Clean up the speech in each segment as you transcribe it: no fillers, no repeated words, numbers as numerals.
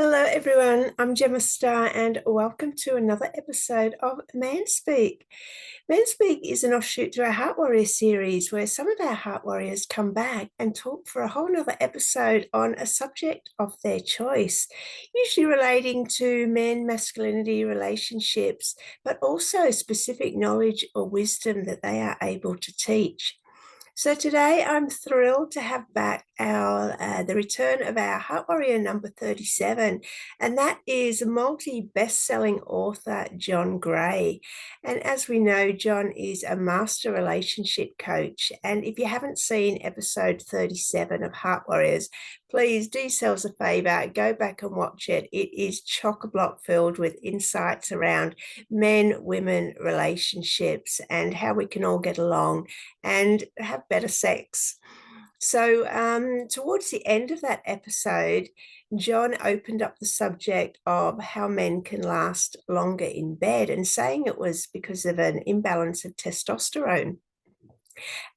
Hello, everyone. I'm Gemma Starr, and welcome to another episode of Manspeak. Manspeak is an offshoot to our Heart Warrior series where some of our Heart Warriors come back and talk for a whole nother episode on a subject of their choice, usually relating to men, masculinity, relationships, but also specific knowledge or wisdom that they are able to teach. So today I'm thrilled to have back the return of our Heart Warrior number 37, and that is multi-best-selling author John Gray. And as we know, John is a master relationship coach. And if you haven't seen episode 37 of Heart Warriors, please do yourselves a favor, go back and watch it. It is chock-a-block filled with insights around men, women, relationships, and how we can all get along and have better sex. So, towards the end of that episode, John opened up the subject of how men can last longer in bed and saying it was because of an imbalance of testosterone.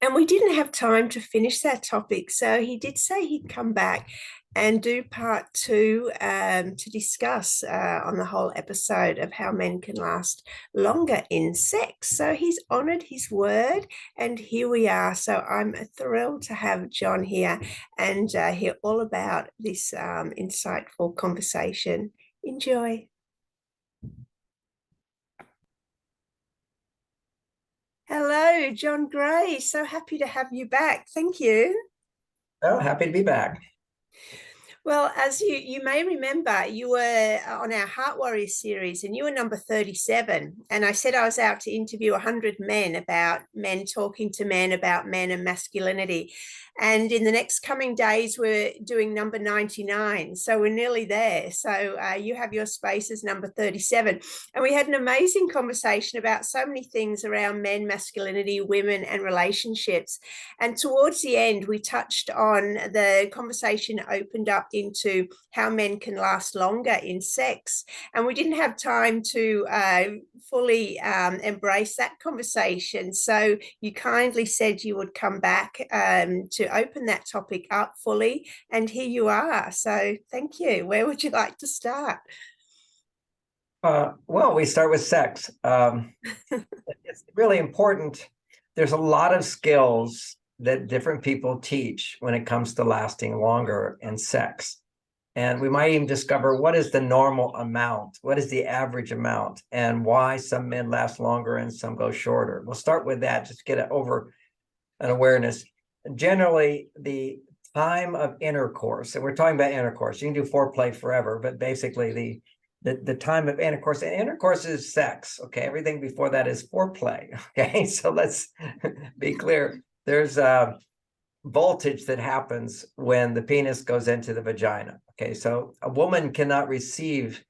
And we didn't have time to finish that topic. So he did say he'd come back and do part two to discuss on the whole episode of how men can last longer in sex. So he's honored his word, and here we are. So I'm thrilled to have John here and hear all about this insightful conversation. Enjoy. Hello, John Gray. So happy to have you back. Thank you. Oh, happy to be back. Well, as you may remember, you were on our Heart Warrior series and you were number 37. And I said I was out to interview 100 men about men talking to men about men and masculinity. And in the next coming days, we're doing number 99. So we're nearly there. So you have your space as number 37. And we had an amazing conversation about so many things around men, masculinity, women, and relationships. And towards the end, we touched on the conversation opened up into how men can last longer in sex. And we didn't have time to fully embrace that conversation. So you kindly said you would come back to open that topic up fully. And here you are. So thank you. Where would you like to start? Well, we start with sex. It's really important. There's a lot of skills that different people teach when it comes to lasting longer in sex. And we might even discover what is the normal amount, what is the average amount, and why some men last longer and some go shorter. We'll start with that, just to get over an awareness. Generally, the time of intercourse, and we're talking about intercourse, you can do foreplay forever, but basically the time of intercourse, and intercourse is sex, okay? Everything before that is foreplay, okay? So let's be clear. There's a voltage that happens when the penis goes into the vagina, okay? So a woman cannot receive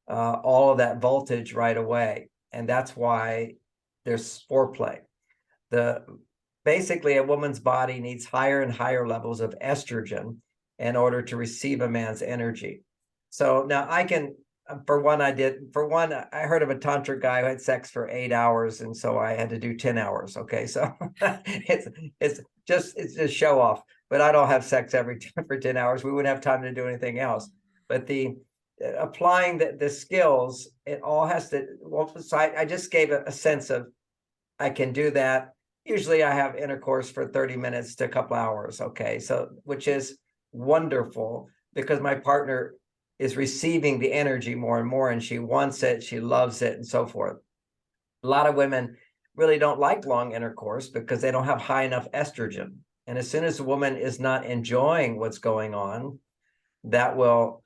all of that voltage right away, and that's why there's foreplay. Basically, a woman's body needs higher and higher levels of estrogen in order to receive a man's energy. So now I can, I heard of a tantric guy who had sex for 8 hours, and so I had to do 10 hours. Okay, so it's just show off. But I don't have sex for 10 hours. We wouldn't have time to do anything else. But applying the skills, it all has to. Well, so I just gave a sense of I can do that. Usually, I have intercourse for 30 minutes to a couple hours. Okay, so which is wonderful because my partner is receiving the energy more and more, and she wants it, she loves it, and so forth. A lot of women really don't like long intercourse because they don't have high enough estrogen. And as soon as a woman is not enjoying what's going on, that will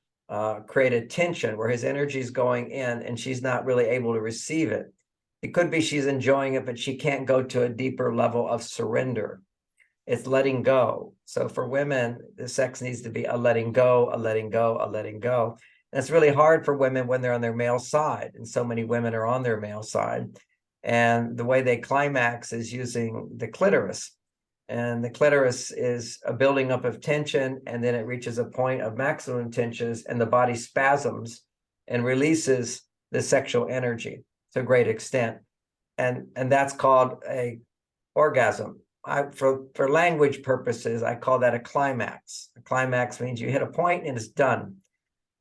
create a tension where his energy is going in and she's not really able to receive it. It could be she's enjoying it, but she can't go to a deeper level of surrender. It's letting go. So for women, the sex needs to be a letting go, a letting go, a letting go. And it's really hard for women when they're on their male side. And so many women are on their male side. And the way they climax is using the clitoris. And the clitoris is a building up of tension, and then it reaches a point of maximum tension, and the body spasms and releases the sexual energy to a great extent. And that's called a orgasm. For language purposes, I call that a climax. A climax means you hit a point and it's done.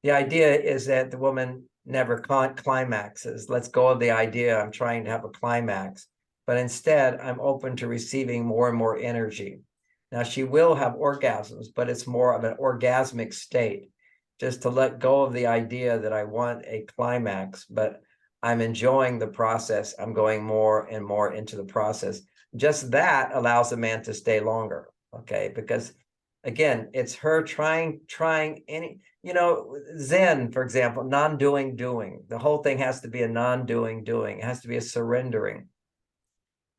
The idea is that the woman never climaxes. Let's go of the idea I'm trying to have a climax, but instead I'm open to receiving more and more energy. Now she will have orgasms, but it's more of an orgasmic state, just to let go of the idea that I want a climax, but I'm enjoying the process. I'm going more and more into the process. Just that allows a man to stay longer, okay? Because again, it's her trying any, Zen, for example, non-doing, doing. The whole thing has to be a non-doing, doing. It has to be a surrendering.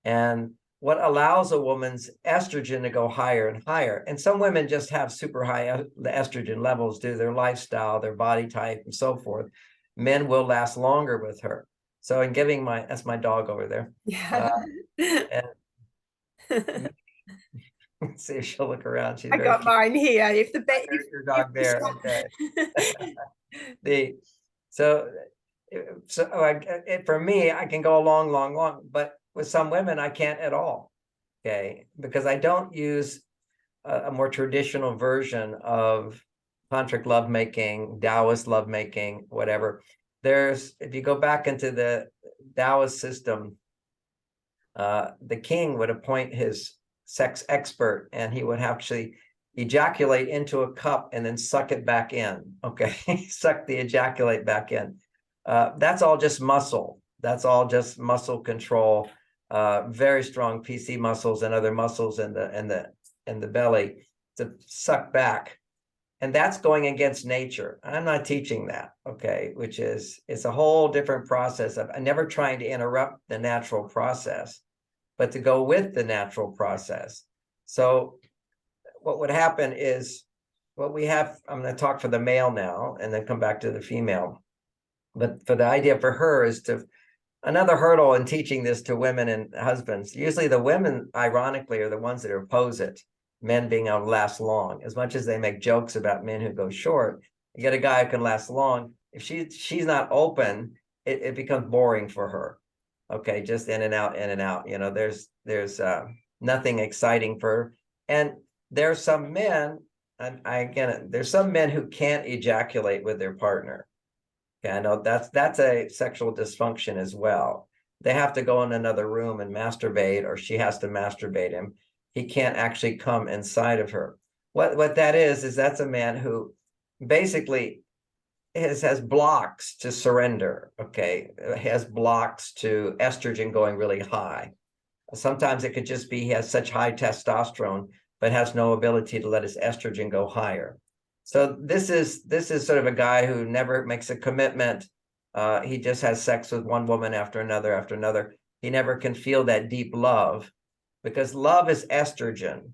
And what allows a woman's estrogen to go higher and higher. And some women just have super high estrogen levels due to their lifestyle, their body type, and so forth. Men will last longer with her. So in giving that's my dog over there. Yeah. And see if she'll look around. She's I very got cute. mine here. If the bet, Your dog there. Okay. So for me, I can go long, but with some women, I can't at all. Okay, because I don't use a more traditional version of tantric lovemaking, Taoist lovemaking, whatever. If you go back into the Taoist system, the king would appoint his sex expert, and he would actually ejaculate into a cup and then suck it back in. Okay, suck the ejaculate back in. That's all just muscle. That's all just muscle control. Very strong PC muscles and other muscles in the belly to suck back. And that's going against nature. I'm not teaching that, okay, it's a whole different process of never trying to interrupt the natural process, but to go with the natural process. So what would happen is what we have, I'm going to talk for the male now and then come back to the female. But for the idea for her is another hurdle in teaching this to women and husbands. Usually the women, ironically, are the ones that oppose it, men being able to last long. As much as they make jokes about men who go short, you get a guy who can last long. If she's not open, it becomes boring for her. Okay, just in and out, in and out. There's nothing exciting for her. And there's some men, there's some men who can't ejaculate with their partner. Okay, I know that's a sexual dysfunction as well. They have to go in another room and masturbate, or she has to masturbate him. He can't actually come inside of her. What that is that's a man who basically has blocks to surrender. Okay, has blocks to estrogen going really high. Sometimes it could just be he has such high testosterone, but has no ability to let his estrogen go higher. So this is sort of a guy who never makes a commitment. He just has sex with one woman after another. He never can feel that deep love, because love is estrogen,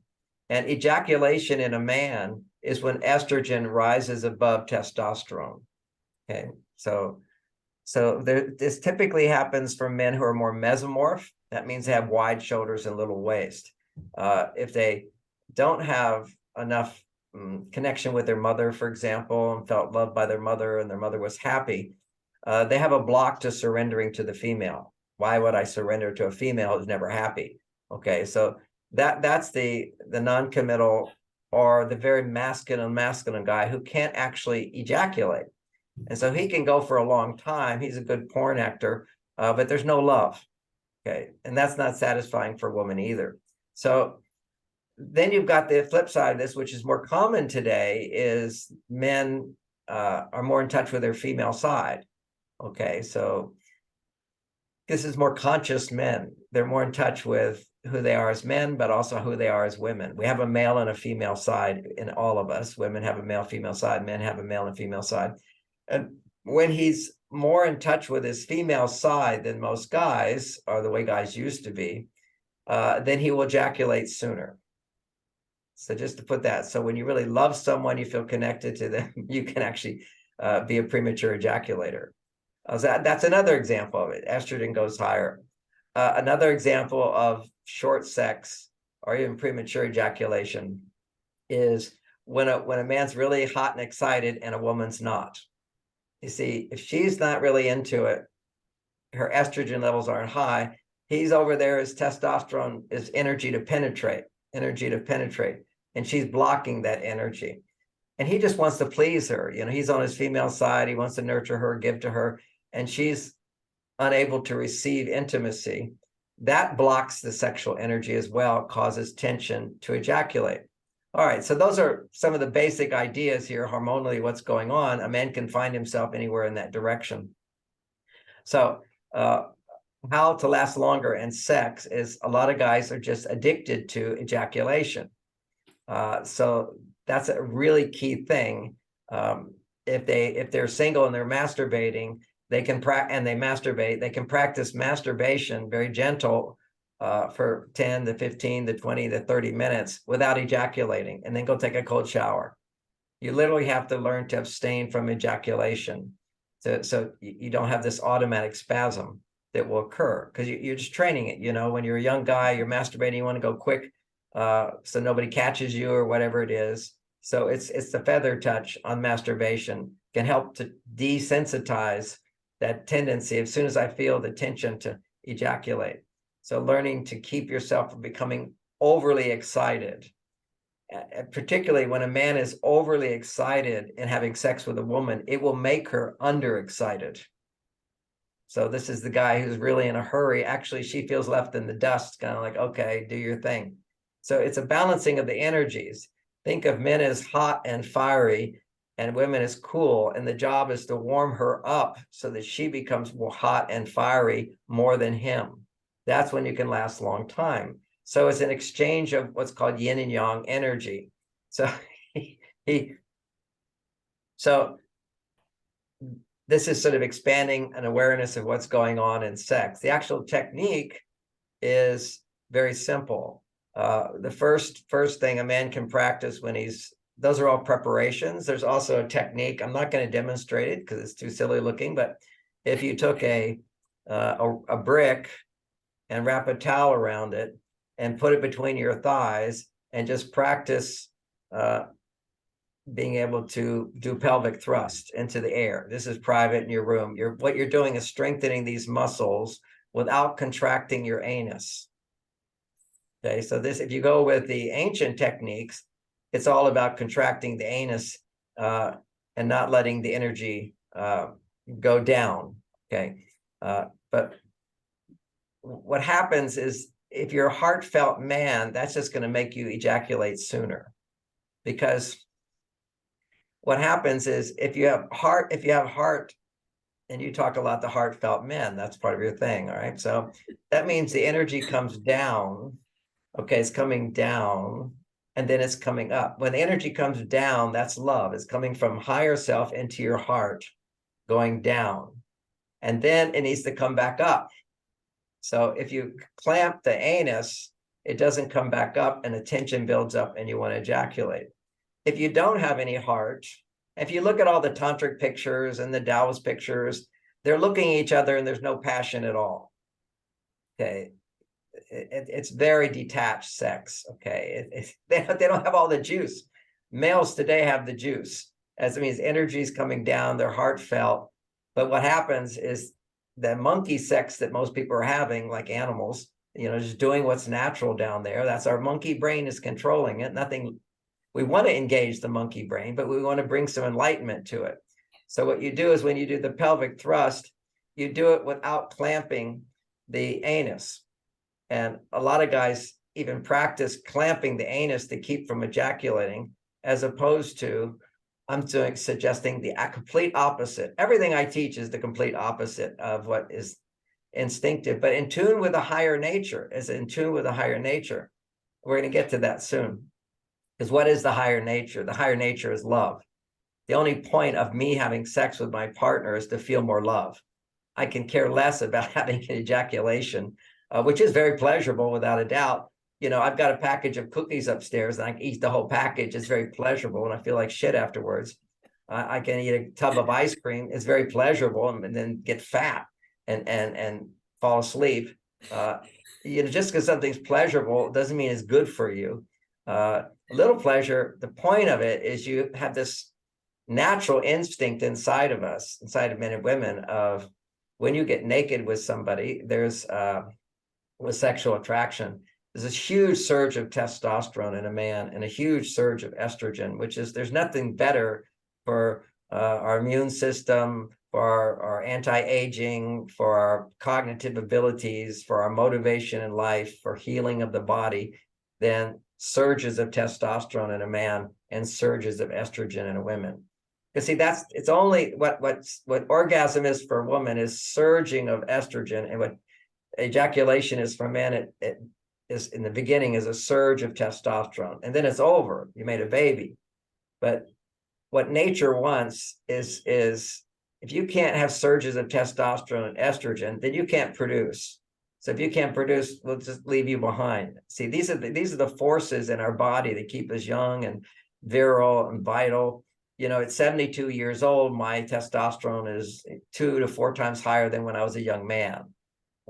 and ejaculation in a man is when estrogen rises above testosterone. Okay, so this typically happens for men who are more mesomorph. That means they have wide shoulders and little waist. If they don't have enough connection with their mother, for example, and felt loved by their mother and their mother was happy, they have a block to surrendering to the female. Why would I surrender to a female who's never happy? Okay, so that's the non-committal or the very masculine guy who can't actually ejaculate. And so he can go for a long time. He's a good porn actor, but there's no love. Okay, and that's not satisfying for a woman either. So then you've got the flip side of this, which is more common today, is men are more in touch with their female side. Okay, so this is more conscious men. They're more in touch with who they are as men, but also who they are as women. We have a male and a female side in all of us. Women have a male, female side. Men have a male and female side. And when he's more in touch with his female side than most guys, or the way guys used to be, then he will ejaculate sooner. So just to put that, so when you really love someone, you feel connected to them, you can actually be a premature ejaculator. That's another example of it. Estrogen goes higher. Another example of short sex or even premature ejaculation is when a man's really hot and excited and a woman's not. You see, if she's not really into it, her estrogen levels aren't high, he's over there, his testosterone is energy to penetrate, and she's blocking that energy. and he just wants to please her. He's on his female side. He wants to nurture her, give to her, and she's unable to receive intimacy. That blocks the sexual energy as well, causes tension to ejaculate. All right, so those are some of the basic ideas here, hormonally, what's going on. A man can find himself anywhere in that direction. So how to last longer in sex is a lot of guys are just addicted to ejaculation. So that's a really key thing. If they're single and they're masturbating, they can masturbate. They can practice masturbation very gentle for 10 to 15 to 20 to 30 minutes without ejaculating, and then go take a cold shower. You literally have to learn to abstain from ejaculation, so you don't have this automatic spasm that will occur, because you're just training it. When you're a young guy, you're masturbating, you want to go quick, so nobody catches you or whatever it is. So it's the feather touch on masturbation can help to desensitize that tendency as soon as I feel the tension to ejaculate. So learning to keep yourself from becoming overly excited, particularly when a man is overly excited in having sex with a woman, it will make her underexcited. So this is the guy who's really in a hurry. Actually, she feels left in the dust, kind of like, okay, do your thing. So it's a balancing of the energies. Think of men as hot and fiery and women as cool. And the job is to warm her up so that she becomes more hot and fiery more than him. That's when you can last a long time. So it's an exchange of what's called yin and yang energy. So so this is sort of expanding an awareness of what's going on in sex. The actual technique is very simple. The first thing a man can practice those are all preparations. There's also a technique. I'm not going to demonstrate it because it's too silly looking, but if you took a brick and wrap a towel around it and put it between your thighs and just practice being able to do pelvic thrust into the air. This is private in your room. What you're doing is strengthening these muscles without contracting your anus. Okay, so if you go with the ancient techniques, it's all about contracting the anus and not letting the energy go down. Okay, but what happens is if you're a heartfelt man, that's just going to make you ejaculate sooner, because what happens is if you have heart, and you talk a lot to heartfelt men, that's part of your thing. All right. So that means the energy comes down. Okay. It's coming down and then it's coming up. When the energy comes down, that's love. It's coming from higher self into your heart, going down. And then it needs to come back up. So if you clamp the anus, it doesn't come back up and the tension builds up and you want to ejaculate. If you don't have any heart, if you look at all the tantric pictures and the Taoist pictures, they're looking at each other and there's no passion at all. Okay. It's very detached sex. Okay. They don't have all the juice. Males today have the juice, as it means energy is coming down, they're heartfelt. But what happens is the monkey sex that most people are having, like animals, just doing what's natural down there. That's our monkey brain is controlling it. We want to engage the monkey brain, but we want to bring some enlightenment to it. So what you do is when you do the pelvic thrust, you do it without clamping the anus. And a lot of guys even practice clamping the anus to keep from ejaculating, as opposed to, I'm suggesting the complete opposite. Everything I teach is the complete opposite of what is instinctive, but in tune with a higher nature, We're going to get to that soon. Because what is the higher nature? The higher nature is love. The only point of me having sex with my partner is to feel more love. I can care less about having an ejaculation, which is very pleasurable without a doubt. I've got a package of cookies upstairs and I can eat the whole package. It's very pleasurable and I feel like shit afterwards. I can eat a tub of ice cream. It's very pleasurable, and then get fat and fall asleep. Just because something's pleasurable doesn't mean it's good for you. A little pleasure, the point of it is you have this natural instinct inside of us, inside of men and women, of when you get naked with somebody, there's with sexual attraction, there's a huge surge of testosterone in a man and a huge surge of estrogen, which is, there's nothing better for our immune system, for our anti-aging, for our cognitive abilities, for our motivation in life, for healing of the body, than surges of testosterone in a man and surges of estrogen in a woman. Because see, it's only what orgasm is for a woman is surging of estrogen, and what ejaculation is for men, it is in the beginning is a surge of testosterone, and then it's over. You made a baby. But what nature wants is if you can't have surges of testosterone and estrogen, then you can't produce. So if you can't produce, we'll just leave you behind. See, these are the forces in our body that keep us young and virile and vital. At 72 years old, my testosterone is 2 to 4 times higher than when I was a young man.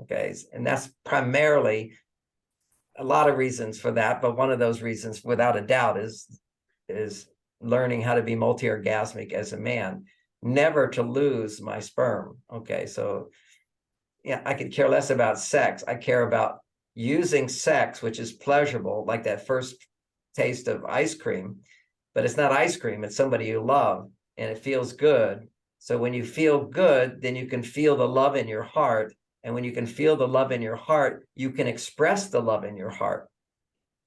Okay, and that's primarily a lot of reasons for that, but one of those reasons, without a doubt, is learning how to be multi-orgasmic as a man, never to lose my sperm. Okay, so yeah, I could care less about sex. I care about using sex, which is pleasurable, like that first taste of ice cream, but it's not ice cream, it's somebody you love, and it feels good. So when you feel good, then you can feel the love in your heart. And when you can feel the love in your heart, you can express the love in your heart.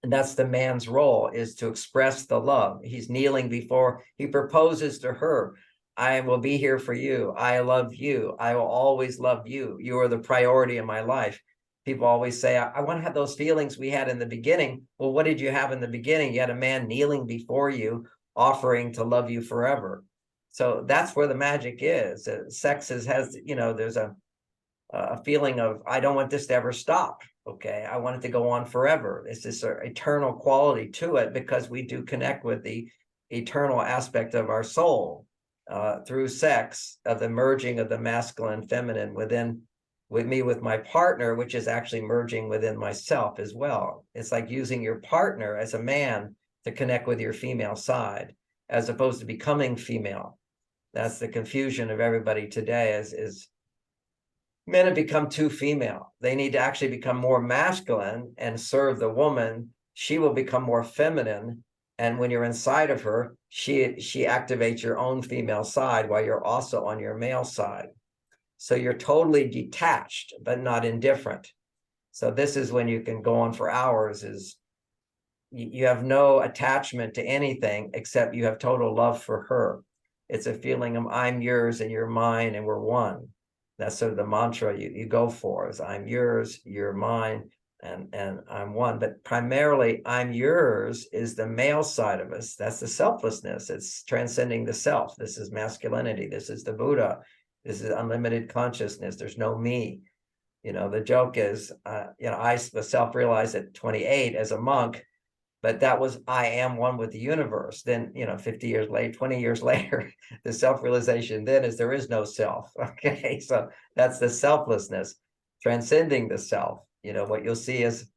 And that's the man's role, is to express the love. He's kneeling before, he proposes to her. I will be here for you. I love you. I will always love you. You are the priority in my life. People always say, I want to have those feelings we had in the beginning. Well, what did you have in the beginning? You had a man kneeling before you, offering to love you forever. So that's where the magic is. Sex has, there's a feeling of, I don't want this to ever stop. Okay, I want it to go on forever. It's this eternal quality to it, because we do connect with the eternal aspect of our soul through sex, of the merging of the masculine and feminine with my partner, which is actually merging within myself as well. It's like using your partner as a man to connect with your female side, as opposed to becoming female. That's the confusion of everybody today, is men have become too female. They need to actually become more masculine and serve the woman. She will become more feminine. And when you're inside of her, she activates your own female side while you're also on your male side. So you're totally detached, but not indifferent. So this is when you can go on for hours, is you have no attachment to anything except you have total love for her. It's a feeling of I'm yours and you're mine and we're one. That's sort of the mantra you go for, is I'm yours, you're mine, and I'm one. But primarily, I'm yours is the male side of us. That's the selflessness. It's transcending the self. This is masculinity. This is the Buddha. This is unlimited consciousness. There's no me. The joke is, I was self-realized at 28 as a monk, but that was, I am one with the universe. Then 50 years later, 20 years later, the self-realization then is there is no self. Okay, so that's the selflessness, transcending the self. What you'll see is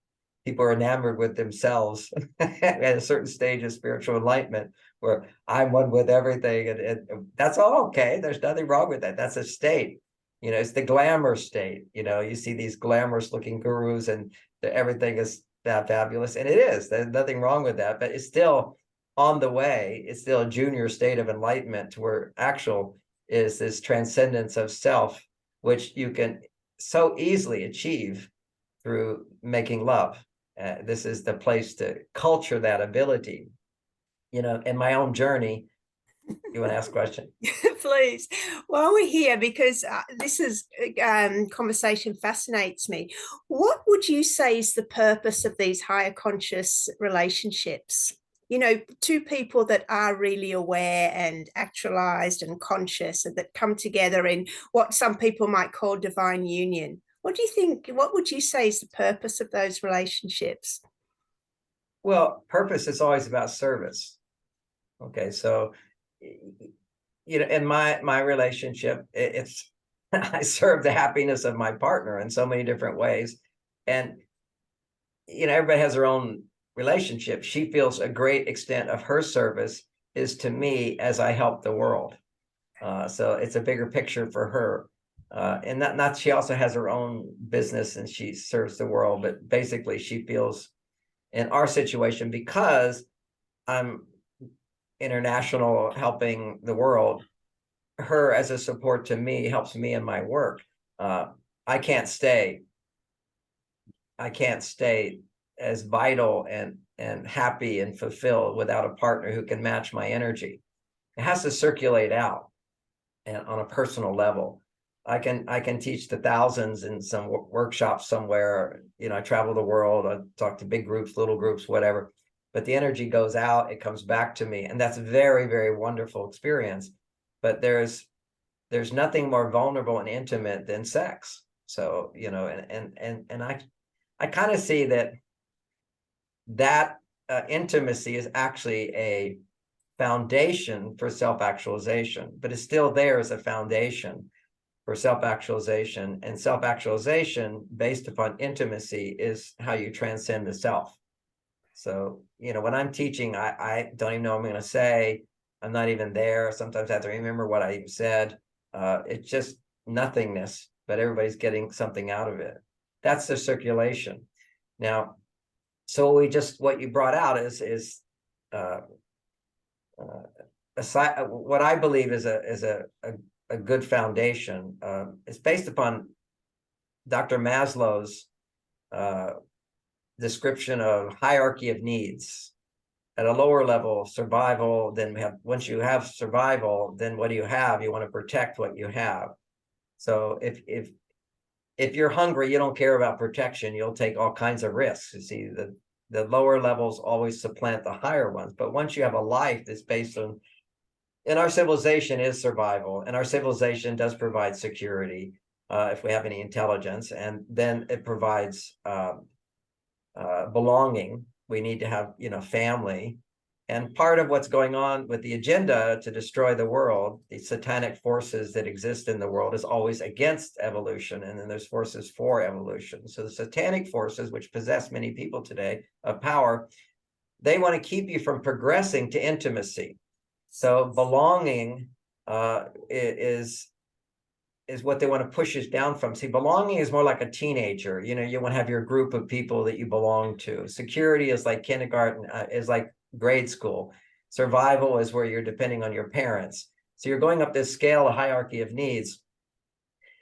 people are enamored with themselves at a certain stage of spiritual enlightenment, where I'm one with everything, and that's all okay. There's nothing wrong with that. That's a state. It's the glamour state. You see these glamorous looking gurus, and everything is that fabulous, and it is. There's nothing wrong with that, but it's still on the way. It's still a junior state of enlightenment, to where actual is this transcendence of self, which you can so easily achieve through making love. This is the place to culture that ability. In my own journey. You want to ask a question? Please, while we're here, because this is conversation fascinates me. What would you say is the purpose of these higher conscious relationships? Two people that are really aware and actualized and conscious, and that come together in what some people might call divine union. What do you think? What would you say is the purpose of those relationships? Well, purpose is always about service. Okay, so in my relationship, it's I serve the happiness of my partner in so many different ways, and everybody has their own relationship. She feels a great extent of her service is to me as I help the world. So it's a bigger picture for her. And not she also has her own business and she serves the world, but basically she feels in our situation, because I'm international, helping the world, her as a support to me helps me in my work. I can't stay as vital and happy and fulfilled without a partner who can match my energy. It has to circulate out and on a personal level. I can teach to thousands in some workshops somewhere. I travel the world, I talk to big groups, little groups, whatever, but the energy goes out, it comes back to me, and that's a very, very wonderful experience. But there's nothing more vulnerable and intimate than sex. So, and I kind of see that intimacy is actually a foundation for self-actualization, but it's still there as a foundation for self-actualization. And self-actualization based upon intimacy is how you transcend the self. So, when I'm teaching, I don't even know what I'm going to say. I'm not even there. Sometimes I have to remember what I even said. It's just nothingness, but everybody's getting something out of it. That's the circulation. Now, so what you brought out is what I believe is a good foundation. It's based upon Dr. Maslow's description of hierarchy of needs. At a lower level, survival, then once you have survival, then what do you have? You want to protect what you have. So if you're hungry, you don't care about protection, you'll take all kinds of risks. You see, the lower levels always supplant the higher ones. But once you have a life that's based on, and our civilization is survival, and our civilization does provide security if we have any intelligence, and then it provides belonging. We need to have, family. And part of what's going on with the agenda to destroy the world, the satanic forces that exist in the world, is always against evolution. And then there's forces for evolution. So the satanic forces, which possess many people today of power, they want to keep you from progressing to intimacy. So belonging is what they want to push us down from. See, belonging is more like a teenager. You want to have your group of people that you belong to. Security is like kindergarten, is like grade school. Survival is where you're depending on your parents. So you're going up this scale, a hierarchy of needs.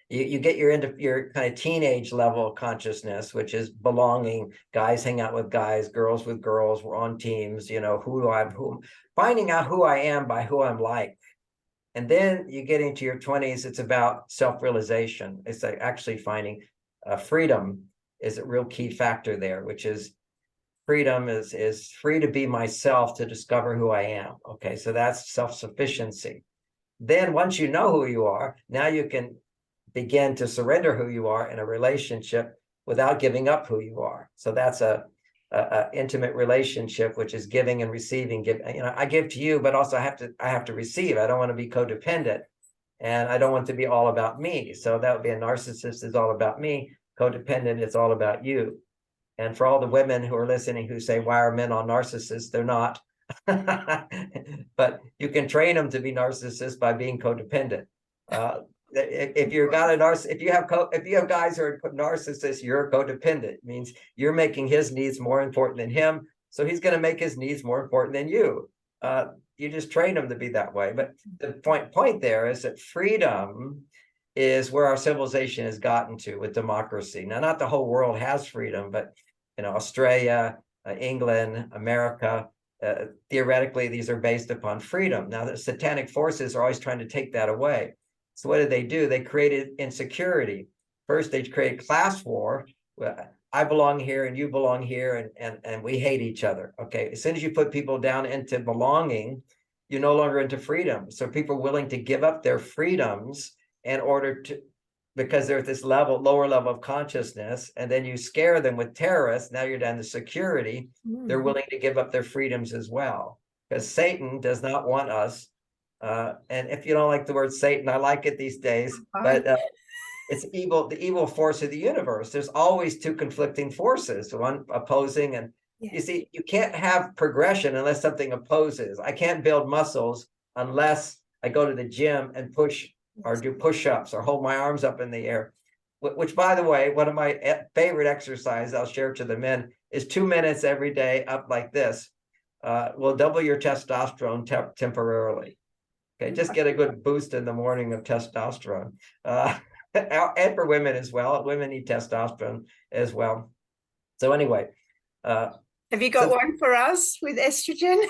You get your kind of teenage level of consciousness, which is belonging. Guys hang out with guys, girls with girls. We're on teams. Finding out who I am by who I'm like. And then you get into your 20s, it's about self-realization. It's like actually finding freedom is a real key factor there, which is freedom is free to be myself, to discover who I am. Okay, so that's self-sufficiency. Then once you know who you are, now you can begin to surrender who you are in a relationship without giving up who you are. So that's a intimate relationship, which is giving and receiving. I give to you, but also I have to receive. I don't want to be codependent, and I don't want to be all about me. So that would be a narcissist is all about me. Codependent, it's all about you. And for all the women who are listening who say, why are men all narcissists? They're not. But you can train them to be narcissists by being codependent. If you have guys who are narcissists, you're codependent. It means you're making his needs more important than him, so he's going to make his needs more important than you. You just train them to be that way. But the point there is that freedom is where our civilization has gotten to with democracy. Now, not the whole world has freedom, but Australia, England, America, theoretically, these are based upon freedom. Now, the satanic forces are always trying to take that away. So what do? They created insecurity. First, they create class war. I belong here and you belong here, and we hate each other. Okay, as soon as you put people down into belonging, you're no longer into freedom. So people are willing to give up their freedoms in order to, because they're at this lower level of consciousness, and then you scare them with terrorists. Now you're down to security. They're willing to give up their freedoms as well, because Satan does not want us. And if you don't like the word Satan, I like it these days, but it's evil, the evil force of the universe. There's always two conflicting forces, one opposing, and you see, you can't have progression unless something opposes. I can't build muscles unless I go to the gym and push or do push-ups or hold my arms up in the air, which, by the way, one of my favorite exercises I'll share to the men is 2 minutes every day up like this. Will double your testosterone temporarily. Okay, just get a good boost in the morning of testosterone. And for women as well. Women need testosterone as well. So anyway. Have you got one for us with estrogen?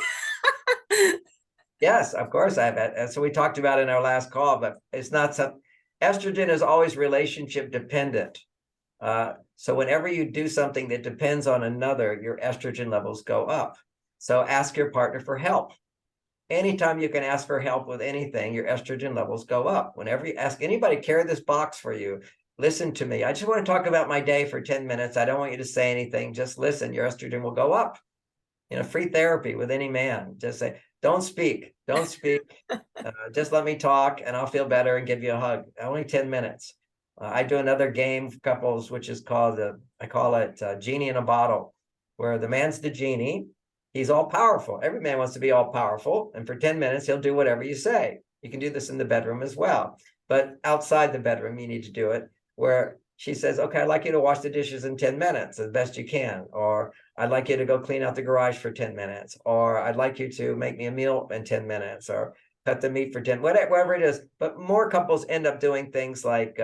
Yes, of course I've had. So we talked about it in our last call, but it's not some. Estrogen is always relationship dependent. So whenever you do something that depends on another, your estrogen levels go up. So ask your partner for help. Anytime you can ask for help with anything, your estrogen levels go up. Whenever you ask anybody, carry this box for you. Listen to me. I just want to talk about my day for 10 minutes. I don't want you to say anything. Just listen. Your estrogen will go up. Free therapy with any man. Just say, don't speak. Just let me talk and I'll feel better and give you a hug. Only 10 minutes. I do another game for couples, which is called, I call it Genie in a Bottle, where the man's the genie. He's all powerful. Every man wants to be all powerful. And for 10 minutes, he'll do whatever you say. You can do this in the bedroom as well. But outside the bedroom, you need to do it where she says, okay, I'd like you to wash the dishes in 10 minutes as best you can. Or I'd like you to go clean out the garage for 10 minutes. Or I'd like you to make me a meal in 10 minutes or cut the meat for 10, whatever it is. But more couples end up doing things like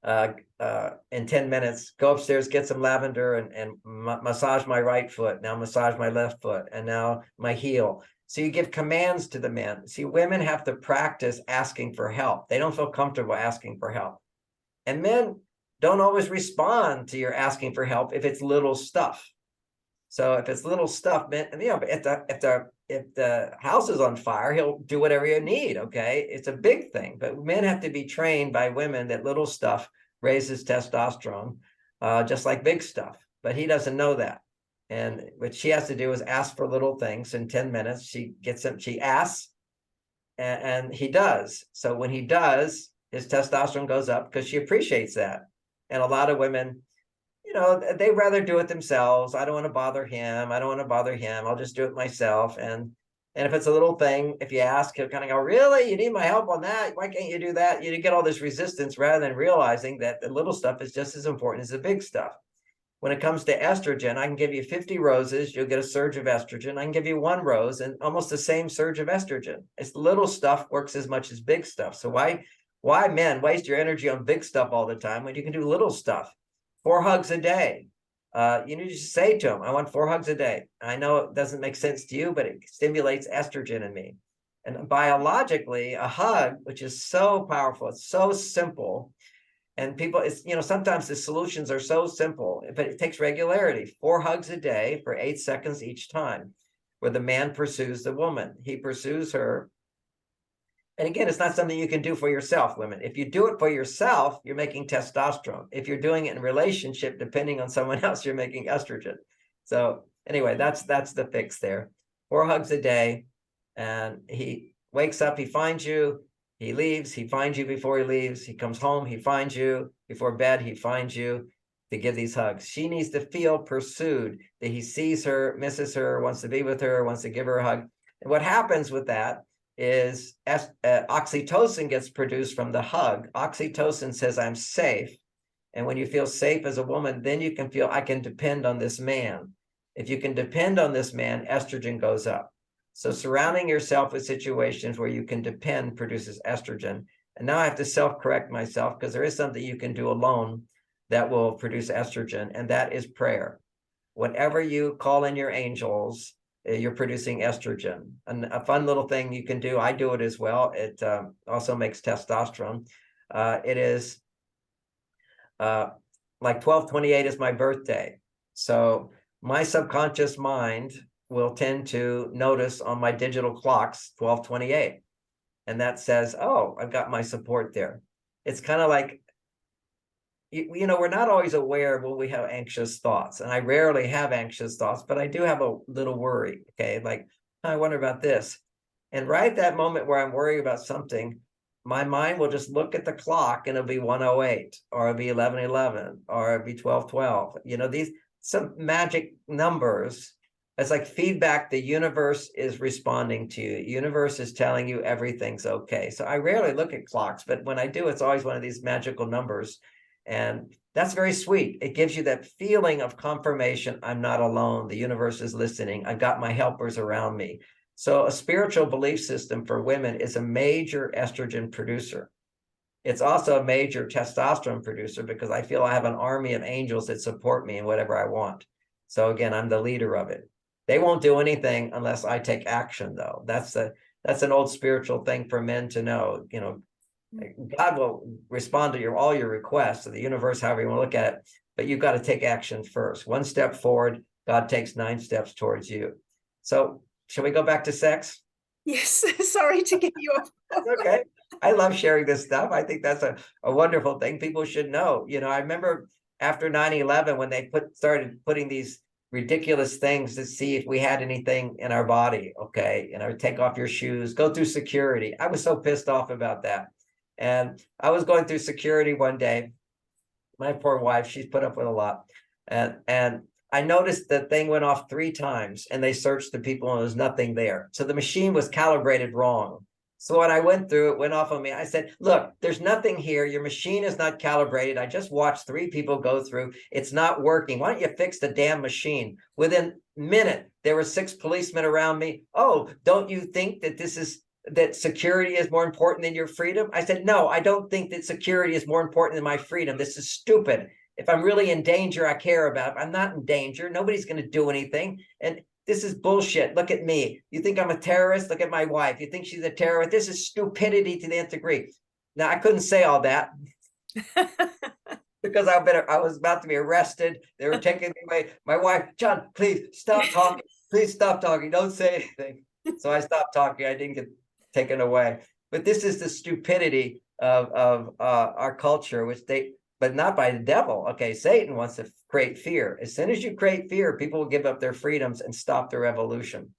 in 10 minutes, go upstairs, get some lavender and massage my right foot. Now massage my left foot and now my heel. So you give commands to the men. See, women have to practice asking for help. They don't feel comfortable asking for help. And men don't always respond to your asking for help if it's little stuff. So if it's little stuff, men, if the house is on fire, he'll do whatever you need. Okay, it's a big thing, but men have to be trained by women that little stuff raises testosterone, just like big stuff. But he doesn't know that, and what she has to do is ask for little things. In 10 minutes, she gets them. She asks, and he does. So when he does, his testosterone goes up because she appreciates that. And a lot of women, they'd rather do it themselves. I don't want to bother him. I'll just do it myself. And if it's a little thing, if you ask, he'll kind of go, really? You need my help on that? Why can't you do that? You get all this resistance rather than realizing that the little stuff is just as important as the big stuff. When it comes to estrogen, I can give you 50 roses, you'll get a surge of estrogen. I can give you 1 rose and almost the same surge of estrogen. It's little stuff works as much as big stuff. So why men waste your energy on big stuff all the time when you can do little stuff? 4 hugs a day. You need to say to them, I want 4 hugs a day. I know it doesn't make sense to you, but it stimulates estrogen in me. And biologically, a hug, which is so powerful, it's so simple. And people, sometimes the solutions are so simple, but it takes regularity. 4 hugs a day for 8 seconds each time, where the man pursues the woman. He pursues her. And again, it's not something you can do for yourself, women. If you do it for yourself, you're making testosterone. If you're doing it in relationship, depending on someone else, you're making estrogen. So anyway, that's the fix there. 4 hugs a day. And he wakes up, he finds you, he leaves, he finds you before he leaves, he comes home, he finds you before bed, he finds you to give these hugs. She needs to feel pursued, that he sees her, misses her, wants to be with her, wants to give her a hug. And what happens with that is oxytocin gets produced from the hug. Oxytocin says, I'm safe. And when you feel safe as a woman, then you can feel, I can depend on this man. If you can depend on this man, estrogen goes up. So surrounding yourself with situations where you can depend produces estrogen. And now I have to self-correct myself because there is something you can do alone that will produce estrogen, and that is prayer. Whenever you call in your angels, you're producing estrogen. And a fun little thing you can do, I do it as well. It also makes testosterone. It is like 12/28 is my birthday. So my subconscious mind will tend to notice on my digital clocks 12/28. And that says, oh, I've got my support there. It's kind of like, we're not always aware when we have anxious thoughts. And I rarely have anxious thoughts, but I do have a little worry. Okay. Like, I wonder about this. And right at that moment where I'm worried about something, my mind will just look at the clock and it'll be 1:08 or it'll be 11:11 or it'll be 12:12. These some magic numbers It's like feedback. The universe is responding to you. The universe is telling you everything's okay. So I rarely look at clocks, but when I do, it's always one of these magical numbers. And that's very sweet. It gives you that feeling of confirmation. I'm not alone. The universe is listening. I've got my helpers around me. So a spiritual belief system for women is a major estrogen producer. It's also a major testosterone producer because I feel I have an army of angels that support me in whatever I want. So again, I'm the leader of it. They won't do anything unless I take action, though. That's an old spiritual thing for men to know. God will respond to all your requests, or the universe, however you want to look at it, but you've got to take action first. One step forward, God takes 9 steps towards you. So shall we go back to sex? Yes, sorry to get you off. That's okay. I love sharing this stuff. I think that's a wonderful thing people should know. I remember after 9/11 when they started putting these ridiculous things to see if we had anything in our body. Okay. Take off your shoes, go through security. I was so pissed off about that. And I was going through security one day. My poor wife, she's put up with a lot. And I noticed the thing went off 3 times and they searched the people and there was nothing there. So the machine was calibrated wrong. So when I went through, it went off on me. I said, look, there's nothing here. Your machine is not calibrated. I just watched 3 people go through. It's not working. Why don't you fix the damn machine? Within a minute, there were 6 policemen around me. Oh, don't you think that security is more important than your freedom? I said, no, I don't think that security is more important than my freedom. This is stupid. If I'm really in danger, I care about it. I'm not in danger. Nobody's going to do anything. And this is bullshit. Look at me. You think I'm a terrorist? Look at my wife. You think she's a terrorist? This is stupidity to the nth degree. Now, I couldn't say all that because I was about to be arrested. They were taking me away. My wife, John, please stop talking. Please stop talking. Don't say anything. So I stopped talking. I didn't get taken away. But this is the stupidity of our culture, but not by the devil. Okay, Satan wants to create fear. As soon as you create fear, people will give up their freedoms and stop their evolution.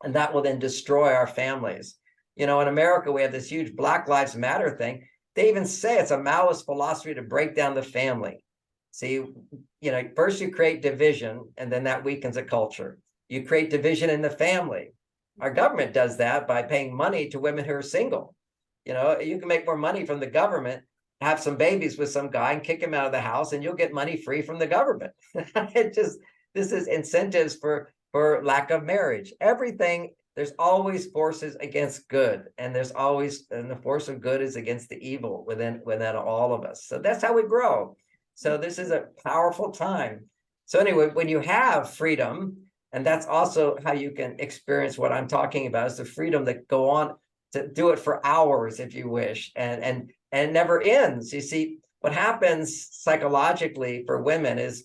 And that will then destroy our families. In America, we have this huge Black Lives Matter thing. They even say it's a Maoist philosophy to break down the family. See, first you create division, and then that weakens a culture. You create division in the family. Our government does that by paying money to women who are single. You can make more money from the government, have some babies with some guy and kick him out of the house, and you'll get money free from the government. This is incentives for lack of marriage. Everything, there's always forces against good, and the force of good is against the evil within all of us. So that's how we grow. So this is a powerful time. So anyway, when you have freedom, and that's also how you can experience what I'm talking about, is the freedom that go on to do it for hours if you wish, and it never ends. You see, what happens psychologically for women is,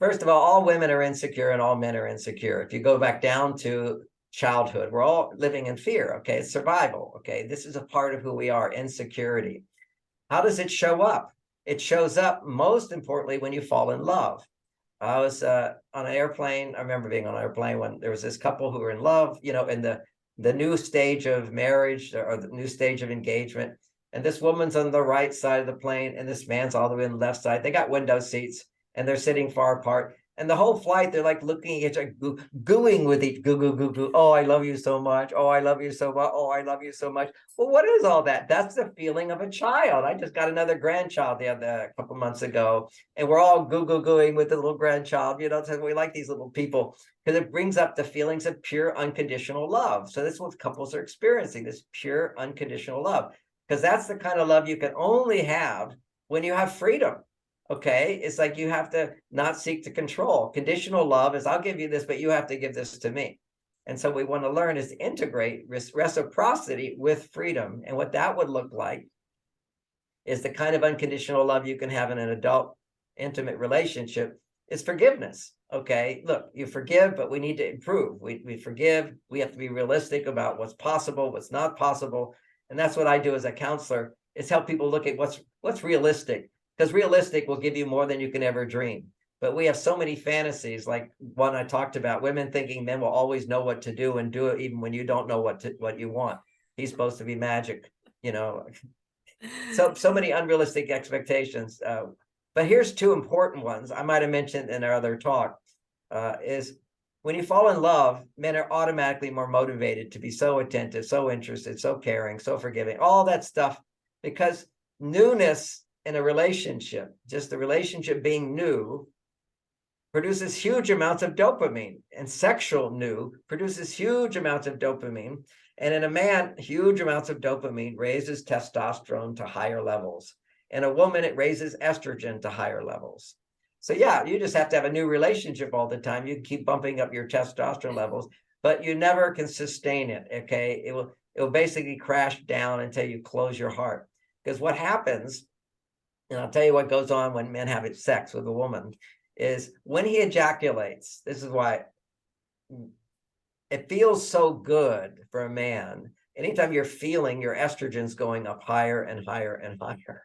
first of all women are insecure and all men are insecure. If you go back down to childhood, we're all living in fear. Okay, it's survival. Okay, this is a part of who we are, insecurity. How does it show up? It shows up most importantly when you fall in love. I was on an airplane. I remember being on an airplane when there was this couple who were in love, in the new stage of marriage or the new stage of engagement. And this woman's on the right side of the plane and this man's all the way on the left side. They got window seats and they're sitting far apart. And the whole flight, they're like looking at each other, gooing with each, goo, goo, goo, goo. Oh, I love you so much. Oh, I love you so much. Oh, I love you so much. Well, what is all that? That's the feeling of a child. I just got another grandchild a couple months ago, and we're all goo, goo, gooing with the little grandchild. We like these little people because it brings up the feelings of pure unconditional love. So that's what couples are experiencing, this pure unconditional love, because that's the kind of love you can only have when you have freedom. Okay, it's like you have to not seek to control. Conditional love is, I'll give you this, but you have to give this to me. And so we want to learn is to integrate reciprocity with freedom. And what that would look like is the kind of unconditional love you can have in an adult intimate relationship is forgiveness. Okay, look, you forgive, but we need to improve. We forgive. We have to be realistic about what's possible, what's not possible. And that's what I do as a counselor, is help people look at what's realistic. Because realistic will give you more than you can ever dream. But we have so many fantasies, like one I talked about, women thinking men will always know what to do and do it even when you don't know what you want. He's supposed to be magic, So many unrealistic expectations. But here's 2 important ones I might have mentioned in our other talk, is when you fall in love, men are automatically more motivated to be so attentive, so interested, so caring, so forgiving, all that stuff, because newness in a relationship, just the relationship being new, produces huge amounts of dopamine, and sexual new produces huge amounts of dopamine. And in a man, huge amounts of dopamine raises testosterone to higher levels. In a woman, it raises estrogen to higher levels. So yeah, you just have to have a new relationship all the time. You can keep bumping up your testosterone levels, but you never can sustain it. Okay. It will basically crash down until you close your heart. Because what happens, and I'll tell you what goes on when men have sex with a woman, is when he ejaculates, this is why it feels so good for a man. Anytime you're feeling your estrogen's going up higher and higher and higher.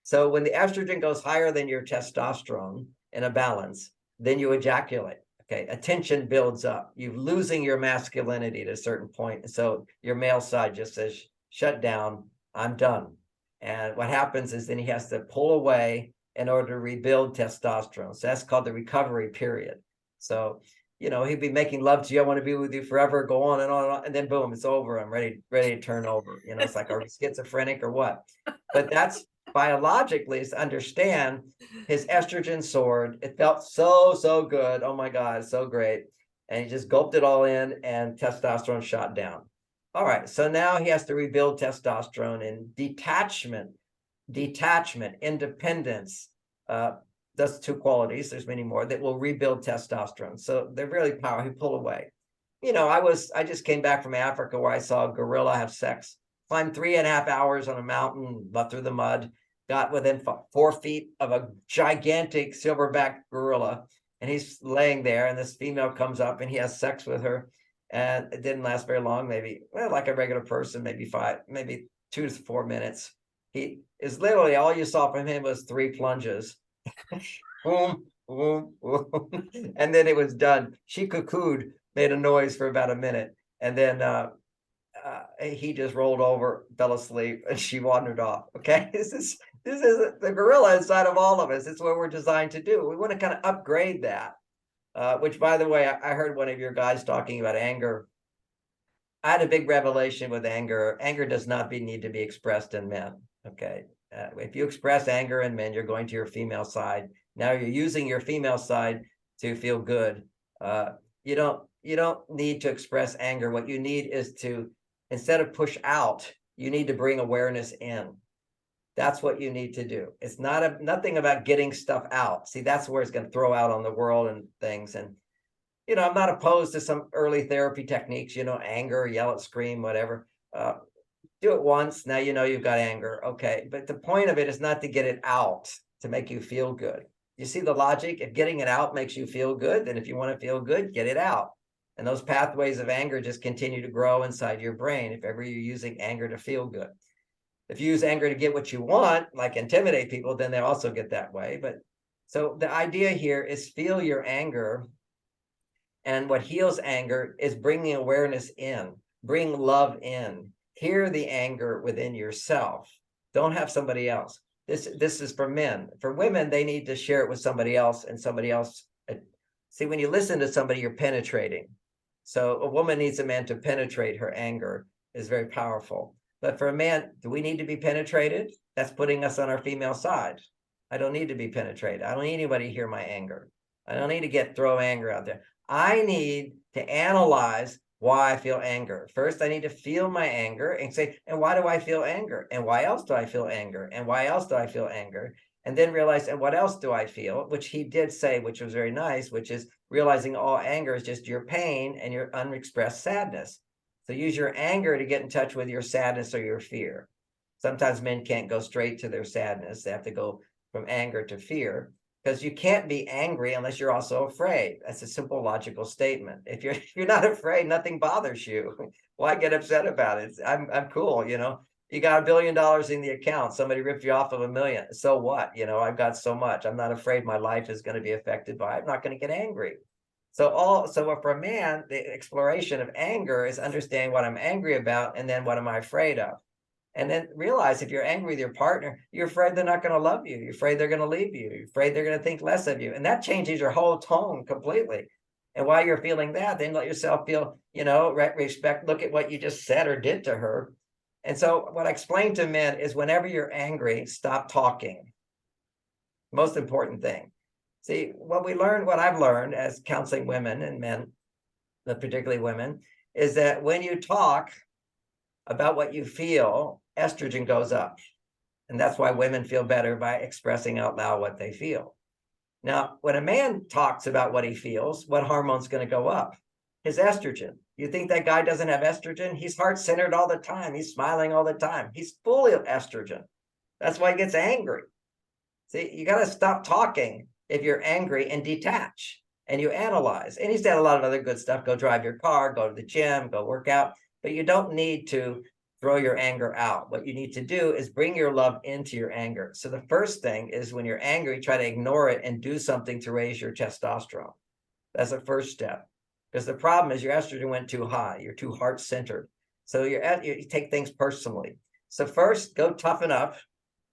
So when the estrogen goes higher than your testosterone in a balance, then you ejaculate. Okay, attention builds up. You're losing your masculinity at a certain point. So your male side just says, shut down, I'm done. And what happens is then he has to pull away in order to rebuild testosterone. So that's called the recovery period. So, he'd be making love to you. I want to be with you forever, go on and on and on. And then boom, it's over. I'm ready to turn over. It's like, are we schizophrenic or what? But that's biologically is to understand his estrogen soared. It felt so good. Oh my God, so great. And he just gulped it all in and testosterone shot down. All right, so now he has to rebuild testosterone in detachment, independence. That's two qualities. There's many more that will rebuild testosterone. So they're really powerful. He pull away. I just came back from Africa where I saw a gorilla have sex, climbed 3.5 hours on a mountain, but through the mud, got within 4 feet of a gigantic silverback gorilla. And he's laying there, and this female comes up and he has sex with her. And it didn't last very long, maybe, like a regular person, maybe 2 to 4 minutes. He is literally, all you saw from him was 3 plunges. Boom, boom, boom. And then it was done. She cuckooed, made a noise for about a minute. And then he just rolled over, fell asleep, and she wandered off. Okay. This is the gorilla inside of all of us. It's what we're designed to do. We want to kind of upgrade that. Which, by the way, I heard one of your guys talking about anger. I had a big revelation with anger. Anger does not need to be expressed in men. Okay. If you express anger in men, you're going to your female side. Now you're using your female side to feel good. You don't need to express anger. What you need is to, instead of push out, you need to bring awareness in. That's what you need to do. It's nothing about getting stuff out. See, that's where it's going to throw out on the world and things. And, I'm not opposed to some early therapy techniques, anger, yell at, scream, whatever. Do it once. Now, you've got anger. Okay. But the point of it is not to get it out to make you feel good. You see the logic? If getting it out makes you feel good, then if you want to feel good, get it out. And those pathways of anger just continue to grow inside your brain if ever you're using anger to feel good. If you use anger to get what you want, like intimidate people, then they also get that way. But so the idea here is feel your anger. And what heals anger is bringing awareness in, bring love in, hear the anger within yourself. Don't have somebody else. This is for men. For women, they need to share it with somebody else, and somebody else. See, when you listen to somebody, you're penetrating. So a woman needs a man to penetrate her anger is very powerful. But for a man, do we need to be penetrated? That's putting us on our female side. I don't need to be penetrated. I don't need anybody to hear my anger. I don't need to throw anger out there. I need to analyze why I feel anger. First, I need to feel my anger and say, and why do I feel anger? And why else do I feel anger? And why else do I feel anger? And then realize, and what else do I feel? Which he did say, which was very nice, which is realizing all anger is just your pain and your unexpressed sadness. So use your anger to get in touch with your sadness or your fear. Sometimes men can't go straight to their sadness. They have to go from anger to fear, because you can't be angry unless you're also afraid. That's a simple logical statement. If you're not afraid, nothing bothers you. Why get upset about it? I'm cool, You got $1 billion in the account. Somebody ripped you off of $1 million. So what? I've got so much. I'm not afraid my life is going to be affected by it. I'm not going to get angry. So for a man, the exploration of anger is understanding what I'm angry about, and then what am I afraid of? And then realize if you're angry with your partner, you're afraid they're not going to love you. You're afraid they're going to leave you. You're afraid they're going to think less of you. And that changes your whole tone completely. And while you're feeling that, then let yourself feel, respect, look at what you just said or did to her. And so what I explain to men is whenever you're angry, stop talking. Most important thing. See, what I've learned as counseling women and men, but particularly women, is that when you talk about what you feel, estrogen goes up. And that's why women feel better by expressing out loud what they feel. Now, when a man talks about what he feels, what hormone's going to go up? His estrogen. You think that guy doesn't have estrogen? He's heart-centered all the time. He's smiling all the time. He's full of estrogen. That's why he gets angry. See, you got to stop talking if you're angry and detach and you analyze. And he's done a lot of other good stuff. Go drive your car, go to the gym, go work out. But you don't need to throw your anger out. What you need to do is bring your love into your anger. So the first thing is when you're angry, try to ignore it and do something to raise your testosterone. That's the first step. Because the problem is your estrogen went too high. You're too heart-centered. So you take things personally. So first, go toughen up.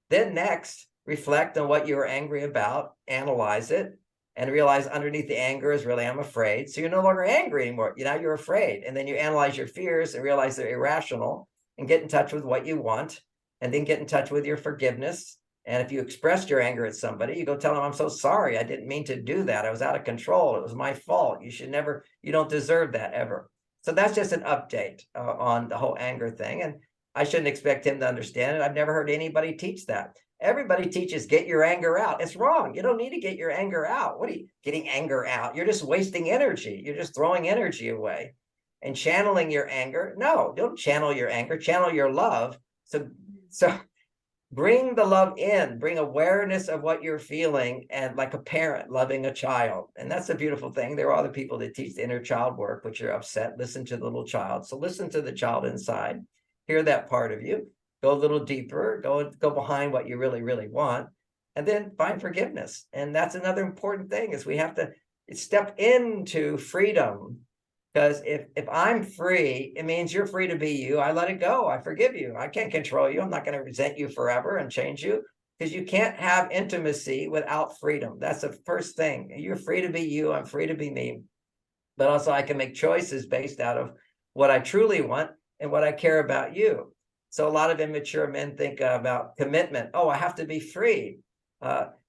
Then next, reflect on what you were angry about, analyze it, and realize underneath the anger is really, I'm afraid. So you're no longer angry anymore. Now you're afraid. And then you analyze your fears and realize they're irrational and get in touch with what you want, and then get in touch with your forgiveness. And if you expressed your anger at somebody, you go tell them, I'm so sorry. I didn't mean to do that. I was out of control. It was my fault. You don't deserve that ever. So that's just an update on the whole anger thing. And I shouldn't expect him to understand it. I've never heard anybody teach that. Everybody teaches get your anger out. It's wrong. You don't need to get your anger out. What are you getting anger out? You're just wasting energy. You're just throwing energy away. And channeling your anger. No, don't channel your anger, channel your love. So bring the love in, bring awareness of what you're feeling, and like a parent loving a child. And that's a beautiful thing. There are other people that teach the inner child work, which you're upset, listen to the little child. So listen to the child inside, hear that part of you, go a little deeper, go behind what you really, really want, and then find forgiveness. And that's another important thing is we have to step into freedom. Because if I'm free, it means you're free to be you. I let it go. I forgive you. I can't control you. I'm not going to resent you forever and change you, because you can't have intimacy without freedom. That's the first thing. You're free to be you. I'm free to be me. But also I can make choices based out of what I truly want and what I care about you. So a lot of immature men think about commitment. Oh, I have to be free.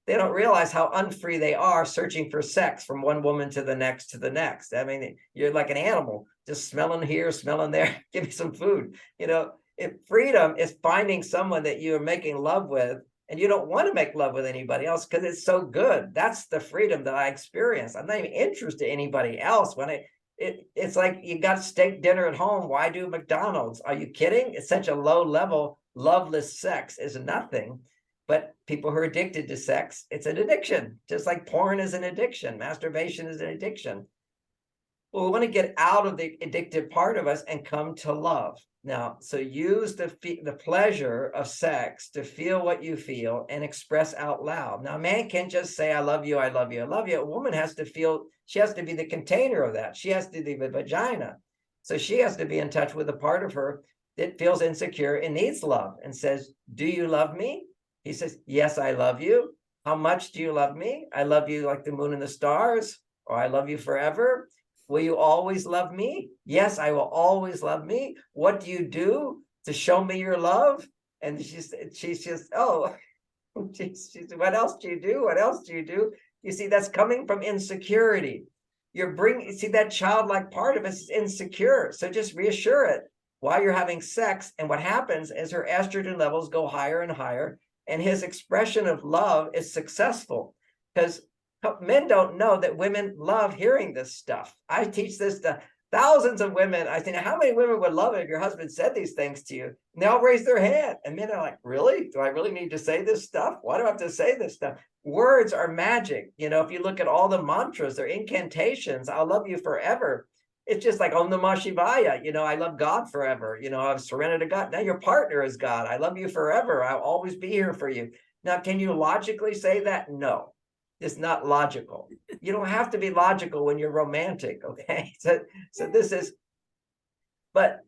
They don't realize how unfree they are searching for sex from one woman to the next to the next. I mean, you're like an animal, just smelling here, smelling there. Give me some food. If freedom is finding someone that you are making love with, and you don't want to make love with anybody else because it's so good. That's the freedom that I experience. I'm not even interested in anybody else. It's like you got steak dinner at home. Why do McDonald's? Are you kidding? It's such a low level, loveless sex is nothing. But people who are addicted to sex, it's an addiction, just like porn is an addiction. Masturbation is an addiction. Well, we want to get out of the addictive part of us and come to love. Now, so use the pleasure of sex to feel what you feel and express out loud. Now, a man can't just say, I love you, I love you, I love you. A woman has to feel, she has to be the container of that. She has to be the vagina. So she has to be in touch with the part of her that feels insecure and needs love and says, do you love me? He says, yes, I love you. How much do you love me? I love you like the moon and the stars, or I love you forever. Will you always love me? Yes, I will always love me. What do you do to show me your love? And she's just, oh, she's, what else do you do? What else do you do? You see, that's coming from insecurity. See, that childlike part of us is insecure. So just reassure it while you're having sex. And what happens is her estrogen levels go higher and higher. And his expression of love is successful, because men don't know that women love hearing this stuff. I teach this to thousands of women. I think, how many women would love it if your husband said these things to you? And they all raise their hand. And men are like, really? Do I really need to say this stuff? Why do I have to say this stuff? Words are magic. If you look at all the mantras, they're incantations. I'll love you forever. It's just like Om Namah Shivaya. I love God forever. I've surrendered to God. Now your partner is God. I love you forever. I'll always be here for you. Now, can you logically say that? No, it's not logical. You don't have to be logical when you're romantic. Okay. So this is, but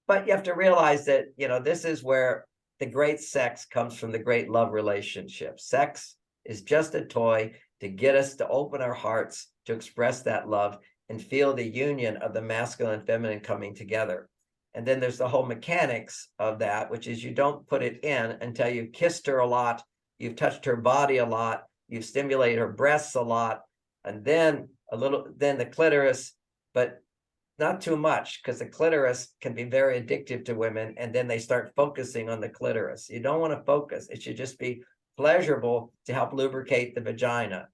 you have to realize that, this is where the great sex comes from, the great love relationship. Sex is just a toy. to get us to open our hearts to express that love and feel the union of the masculine and feminine coming together. And then there's the whole mechanics of that, which is you don't put it in until you've kissed her a lot, you've touched her body a lot, you've stimulated her breasts a lot, and then then the clitoris, but not too much, because the clitoris can be very addictive to women, and then they start focusing on the clitoris. You don't want to focus. It should just be pleasurable to help lubricate the vagina.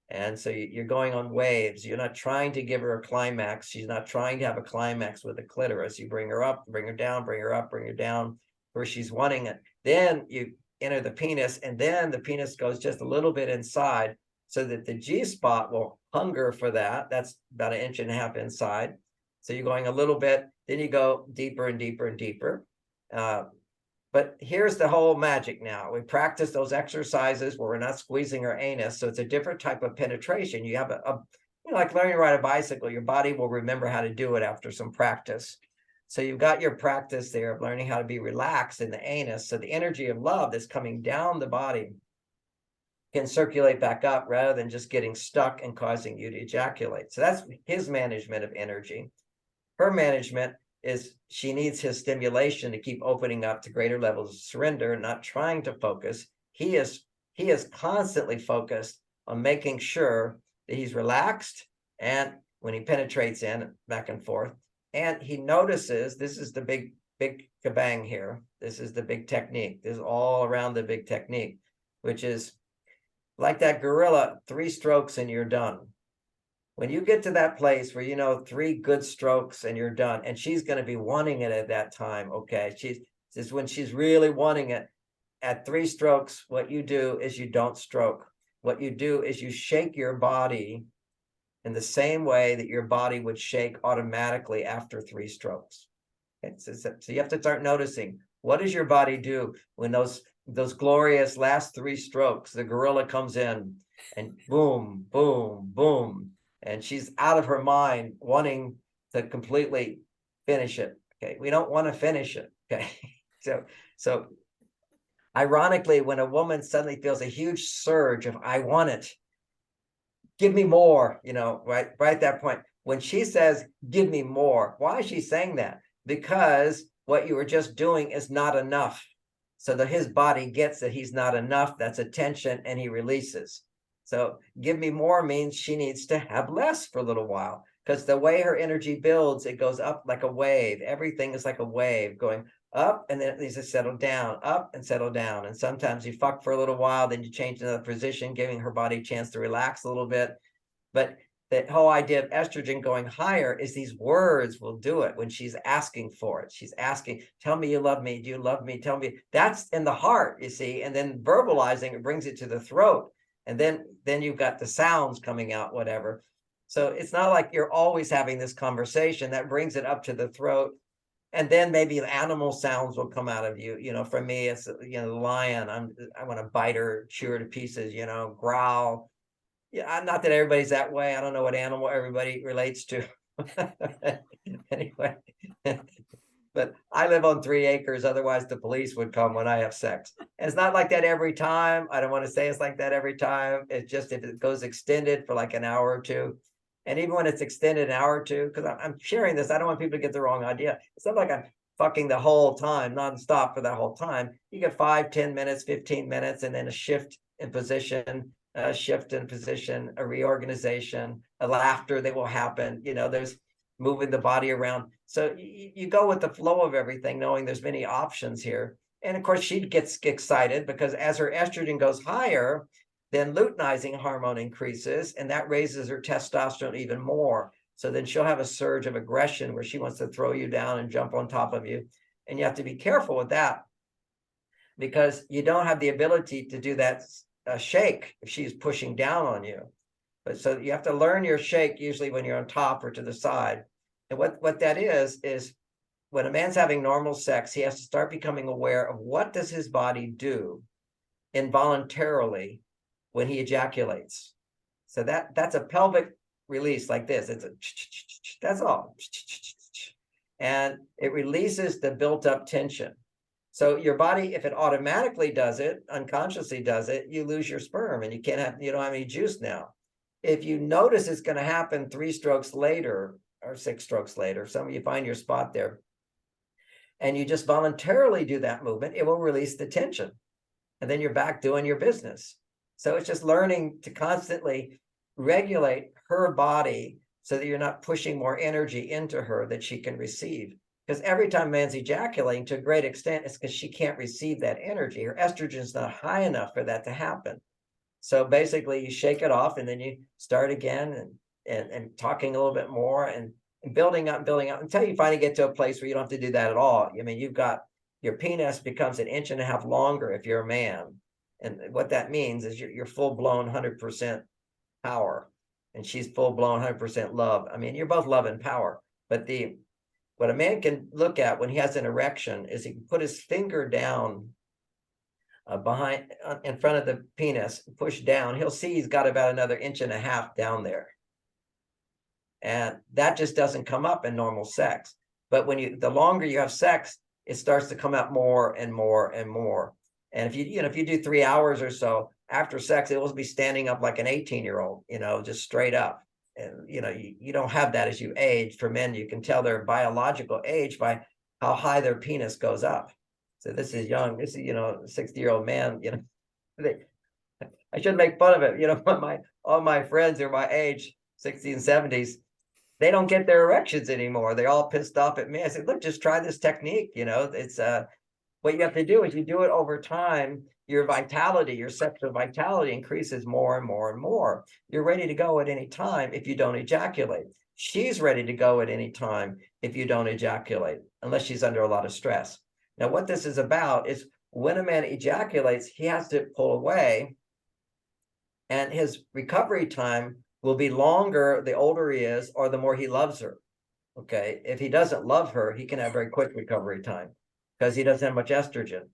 And so you're going on waves. You're not trying to give her a climax. She's not trying to have a climax with the clitoris. You bring her up, bring her down, bring her up, bring her down, where she's wanting it. Then you enter the penis, and then the penis goes just a little bit inside so that the G-spot will hunger for that. That's about 1.5 inches inside. So you're going a little bit, then you go deeper and deeper and deeper. But here's the whole magic now. We practice those exercises where we're not squeezing our anus. So it's a different type of penetration. You have like learning to ride a bicycle. Your body will remember how to do it after some practice. So you've got your practice there of learning how to be relaxed in the anus. So the energy of love that's coming down the body can circulate back up rather than just getting stuck and causing you to ejaculate. So that's his management of energy. Her management is she needs his stimulation to keep opening up to greater levels of surrender, not trying to focus. He is constantly focused on making sure that he's relaxed, and when he penetrates in back and forth, and he notices, this is the big kabang here. This is the big technique. This is all around the big technique, which is like that gorilla, 3 strokes and you're done. When you get to that place where 3 good strokes and you're done, and she's going to be wanting it at that time, okay? This is when she's really wanting it. At 3 strokes, what you do is you don't stroke. What you do is you shake your body in the same way that your body would shake automatically after 3 strokes. Okay? So you have to start noticing, what does your body do when those glorious last 3 strokes, the gorilla comes in and boom, boom, boom. And she's out of her mind wanting to completely finish it. Okay. We don't want to finish it. Okay. So ironically, when a woman suddenly feels a huge surge of, I want it, give me more, right at that point, when she says, give me more, why is she saying that? Because what you were just doing is not enough. So that his body gets that he's not enough. That's a tension, and he releases. So give me more means she needs to have less for a little while, because the way her energy builds, it goes up like a wave. Everything is like a wave going up, and then it needs to settle down, up and settle down. And sometimes you fuck for a little while, then you change another position, giving her body a chance to relax a little bit. But the whole idea of estrogen going higher is these words will do it when she's asking for it. She's asking, tell me you love me. Do you love me? Tell me. That's in the heart, you see, and then verbalizing it brings it to the throat. And then you've got the sounds coming out, whatever. So it's not like you're always having this conversation that brings it up to the throat. And then maybe animal sounds will come out of you. For me, it's, the lion, I want to bite her, chew her to pieces, growl. Yeah, not that everybody's that way. I don't know what animal everybody relates to. Anyway, but I live on 3 acres. Otherwise, the police would come when I have sex. And it's not like that every time. I don't want to say it's like that every time. It's just if it goes extended for like an hour or two. And even when it's extended an hour or two, because I'm sharing this, I don't want people to get the wrong idea. It's not like I'm fucking the whole time, nonstop for that whole time. You get 5, 10 minutes, 15 minutes, and then a shift in position, a shift in position, a reorganization, a laughter that will happen. There's moving the body around. So you go with the flow of everything, knowing there's many options here. And of course, she gets excited because as her estrogen goes higher, then luteinizing hormone increases, and that raises her testosterone even more. So then she'll have a surge of aggression where she wants to throw you down and jump on top of you. And you have to be careful with that, because you don't have the ability to do that shake if she's pushing down on you. But so you have to learn your shake usually when you're on top or to the side. And what that is when a man's having normal sex, he has to start becoming aware of what does his body do involuntarily when he ejaculates. So that's a pelvic release like this. It's that's all. And it releases the built up tension. So your body, if it automatically does it, unconsciously does it, you lose your sperm and you don't have any juice now. If you notice it's going to happen 3 strokes later or 6 strokes later, some of you find your spot there, and you just voluntarily do that movement, it will release the tension. And then you're back doing your business. So it's just learning to constantly regulate her body so that you're not pushing more energy into her that she can receive. Because every time man's ejaculating, to a great extent, it's because she can't receive that energy. Her estrogen is not high enough for that to happen. So basically, you shake it off, and then you start again, and talking a little bit more, and building up until you finally get to a place where you don't have to do that at all. I mean, you've got your penis becomes 1.5 inches longer if you're a man, and what that means is you're full blown 100% power, and she's full blown 100% love. I mean, you're both love and power, but what a man can look at when he has an erection is he can put his finger down behind in front of the penis, push down. He'll see he's got about another 1.5 inches down there, and that just doesn't come up in normal sex. But the longer you have sex, it starts to come out more and more and more. And if you do 3 hours or so after sex, it will be standing up like an 18-year-old, just straight up. And you don't have that as you age. For men, you can tell their biological age by how high their penis goes up. So this is young. This is 60-year-old man. I shouldn't make fun of it. All my friends are my age, 60s and 70s. They don't get their erections anymore. They're all pissed off at me. I said, look, just try this technique. It's what you have to do is you do it over time. Your vitality, your sexual vitality increases more and more and more. You're ready to go at any time if you don't ejaculate. She's ready to go at any time if you don't ejaculate, unless she's under a lot of stress. Now, what this is about is when a man ejaculates, he has to pull away, and his recovery time will be longer the older he is or the more he loves her. Okay. If he doesn't love her, he can have very quick recovery time because he doesn't have much estrogen.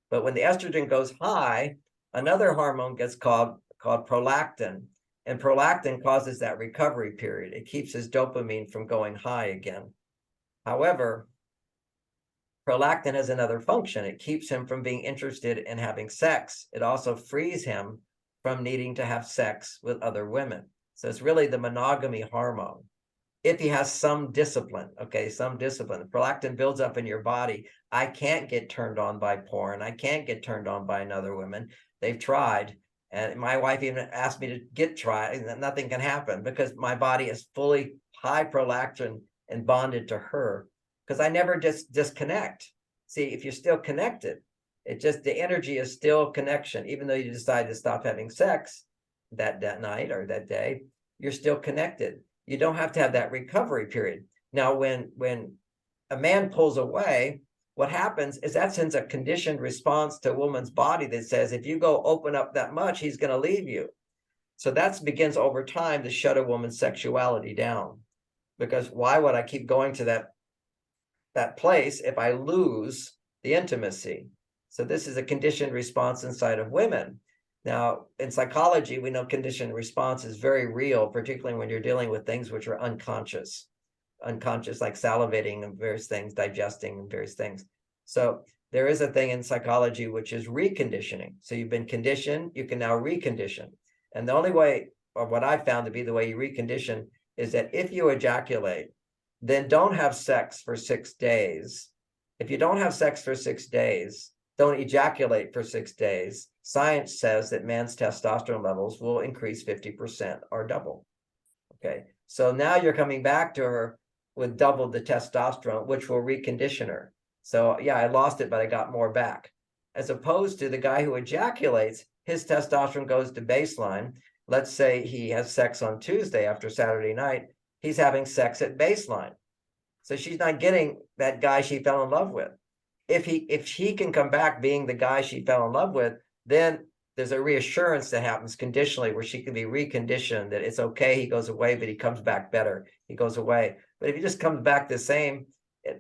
But when the estrogen goes high, another hormone gets called prolactin, and prolactin causes that recovery period. It keeps his dopamine from going high again. However, prolactin has another function. It keeps him from being interested in having sex. It also frees him from needing to have sex with other women. So it's really the monogamy hormone. If he has some discipline, some discipline, prolactin builds up in your body. I can't get turned on by porn. I can't get turned on by another woman. They've tried. And my wife even asked me to get tried, and nothing can happen because my body is fully high prolactin and bonded to her, because I never disconnect. See, if you're still connected, the energy is still connection. Even though you decide to stop having sex that night or that day, you're still connected. You don't have to have that recovery period. Now, when a man pulls away, what happens is that sends a conditioned response to a woman's body that says, if you go open up that much, he's going to leave you. So that begins over time to shut a woman's sexuality down. Because why would I keep going to that place if I lose the intimacy? So this is a conditioned response inside of women. Now, in psychology, we know conditioned response is very real, particularly when you're dealing with things which are unconscious like salivating and various things, digesting and various things. So there is a thing in psychology which is reconditioning. So you've been conditioned, you can now recondition. And the only way, or what I found to be the way you recondition, is that if you ejaculate, then don't have sex for 6 days. If you don't have sex for 6 days, don't ejaculate for 6 days. Science says that man's testosterone levels will increase 50% or double. Okay. So now you're coming back to her with double the testosterone, which will recondition her. So yeah, I lost it, but I got more back. As opposed to the guy who ejaculates, his testosterone goes to baseline. Let's say he has sex on Tuesday after Saturday night. He's having sex at baseline. So she's not getting that guy she fell in love with. If he can come back being the guy she fell in love with, then there's a reassurance that happens conditionally where she can be reconditioned that it's okay. He goes away, but he comes back better. He goes away. But if he just comes back the same,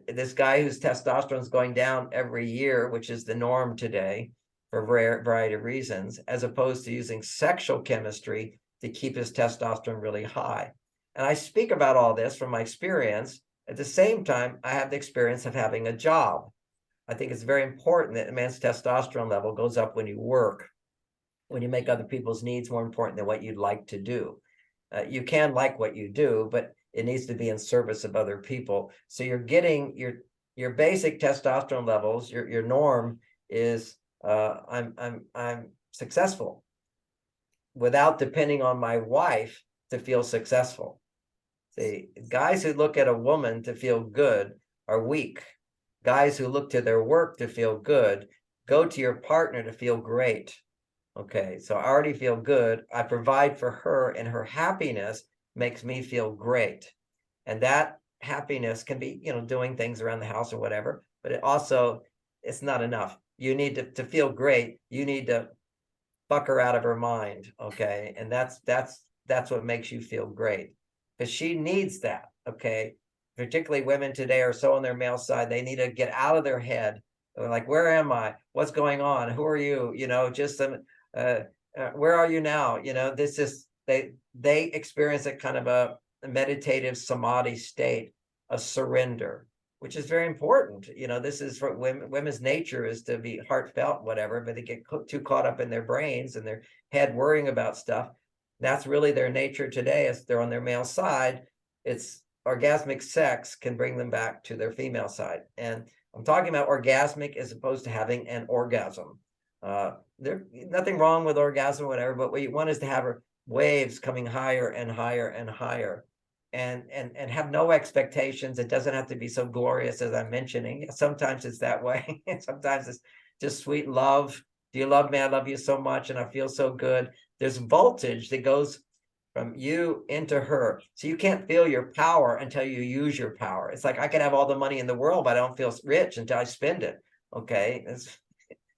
this guy whose testosterone is going down every year, which is the norm today for a variety of reasons, as opposed to using sexual chemistry to keep his testosterone really high. And I speak about all this from my experience. At the same time, I have the experience of having a job. I think it's very important that a man's testosterone level goes up when you work, when you make other people's needs more important than what you'd like to do. You can like what you do, but it needs to be in service of other people. So you're getting your basic testosterone levels. Your norm is I'm successful without depending on my wife to feel successful. See, guys who look at a woman to feel good are weak. Guys who look to their work to feel good go to your partner to feel great. Okay, so I already feel good. I provide for her, and her happiness makes me feel great. And that happiness can be, doing things around the house or whatever, but it's not enough. You need to feel great. You need to fuck her out of her mind. Okay. And that's what makes you feel great, because she needs that. Okay. Particularly women today are so on their male side, they need to get out of their head. They're like, where am I? What's going on? Who are you? Just where are you now? This is they experience a kind of a meditative samadhi state, a surrender, which is very important. This is for women. Women's nature is to be heartfelt, whatever, but they get too caught up in their brains and their head worrying about stuff. That's really their nature today. As they're on their male side, it's orgasmic sex can bring them back to their female side. And I'm talking about orgasmic as opposed to having an orgasm. There's nothing wrong with orgasm, whatever, but what you want is to have waves coming higher and higher and higher, and have no expectations. It doesn't have to be so glorious as I'm mentioning. Sometimes it's that way. Sometimes it's just sweet love. Do you love me? I love you so much, and I feel so good. There's voltage that goes from you into her. So you can't feel your power until you use your power. It's like I can have all the money in the world, but I don't feel rich until I spend it. Okay.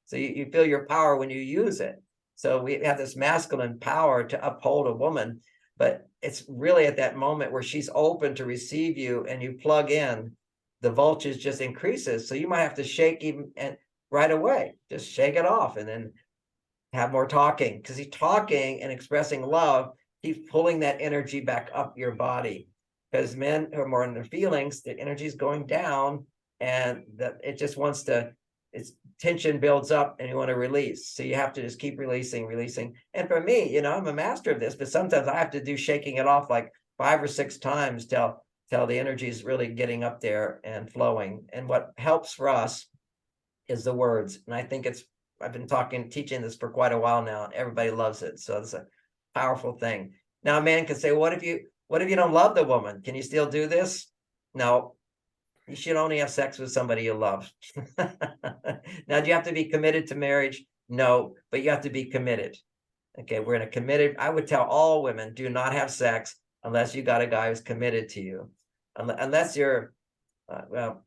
So you feel your power when you use it. So we have this masculine power to uphold a woman, but it's really at that moment where she's open to receive you and you plug in, the voltage just increases. So you might have to shake even and right away, just shake it off and then have more talking, because he's talking and expressing love. He's pulling that energy back up your body, because men who are more in their feelings, the energy is going down, and that it just wants to, it's tension builds up and you want to release. So you have to just keep releasing. And for me, I'm a master of this, but sometimes I have to do shaking it off like 5 or 6 times till the energy is really getting up there and flowing. And what helps for us is the words. And I think I've been teaching this for quite a while now, and everybody loves it. So it's a powerful thing. Now a man can say, what if you don't love the woman? Can you still do this? No, you should only have sex with somebody you love. Now, do you have to be committed to marriage? No, but you have to be committed. Okay, we're in a committed, I would tell all women, do not have sex unless you got a guy who's committed to you. Unless you're, well,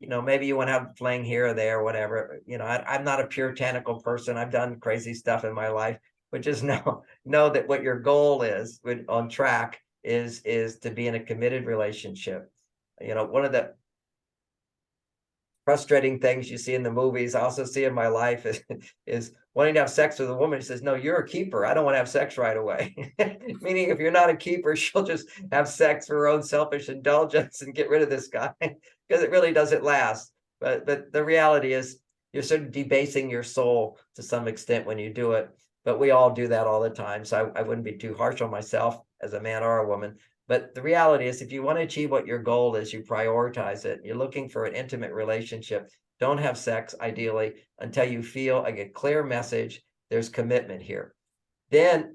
maybe you want to have a fling here or there, or whatever. I'm not a puritanical person. I've done crazy stuff in my life, but just know that what your goal is on track is to be in a committed relationship. One of the frustrating things you see in the movies, I also see in my life, is wanting to have sex with a woman. She says, no, you're a keeper. I don't want to have sex right away. Meaning if you're not a keeper, she'll just have sex for her own selfish indulgence and get rid of this guy, because it really doesn't last. But the reality is you're sort of debasing your soul to some extent when you do it. But we all do that all the time. So I wouldn't be too harsh on myself as a man or a woman. But the reality is, if you want to achieve what your goal is, you prioritize it. You're looking for an intimate relationship. Don't have sex, ideally, until you feel like a clear message. There's commitment here. Then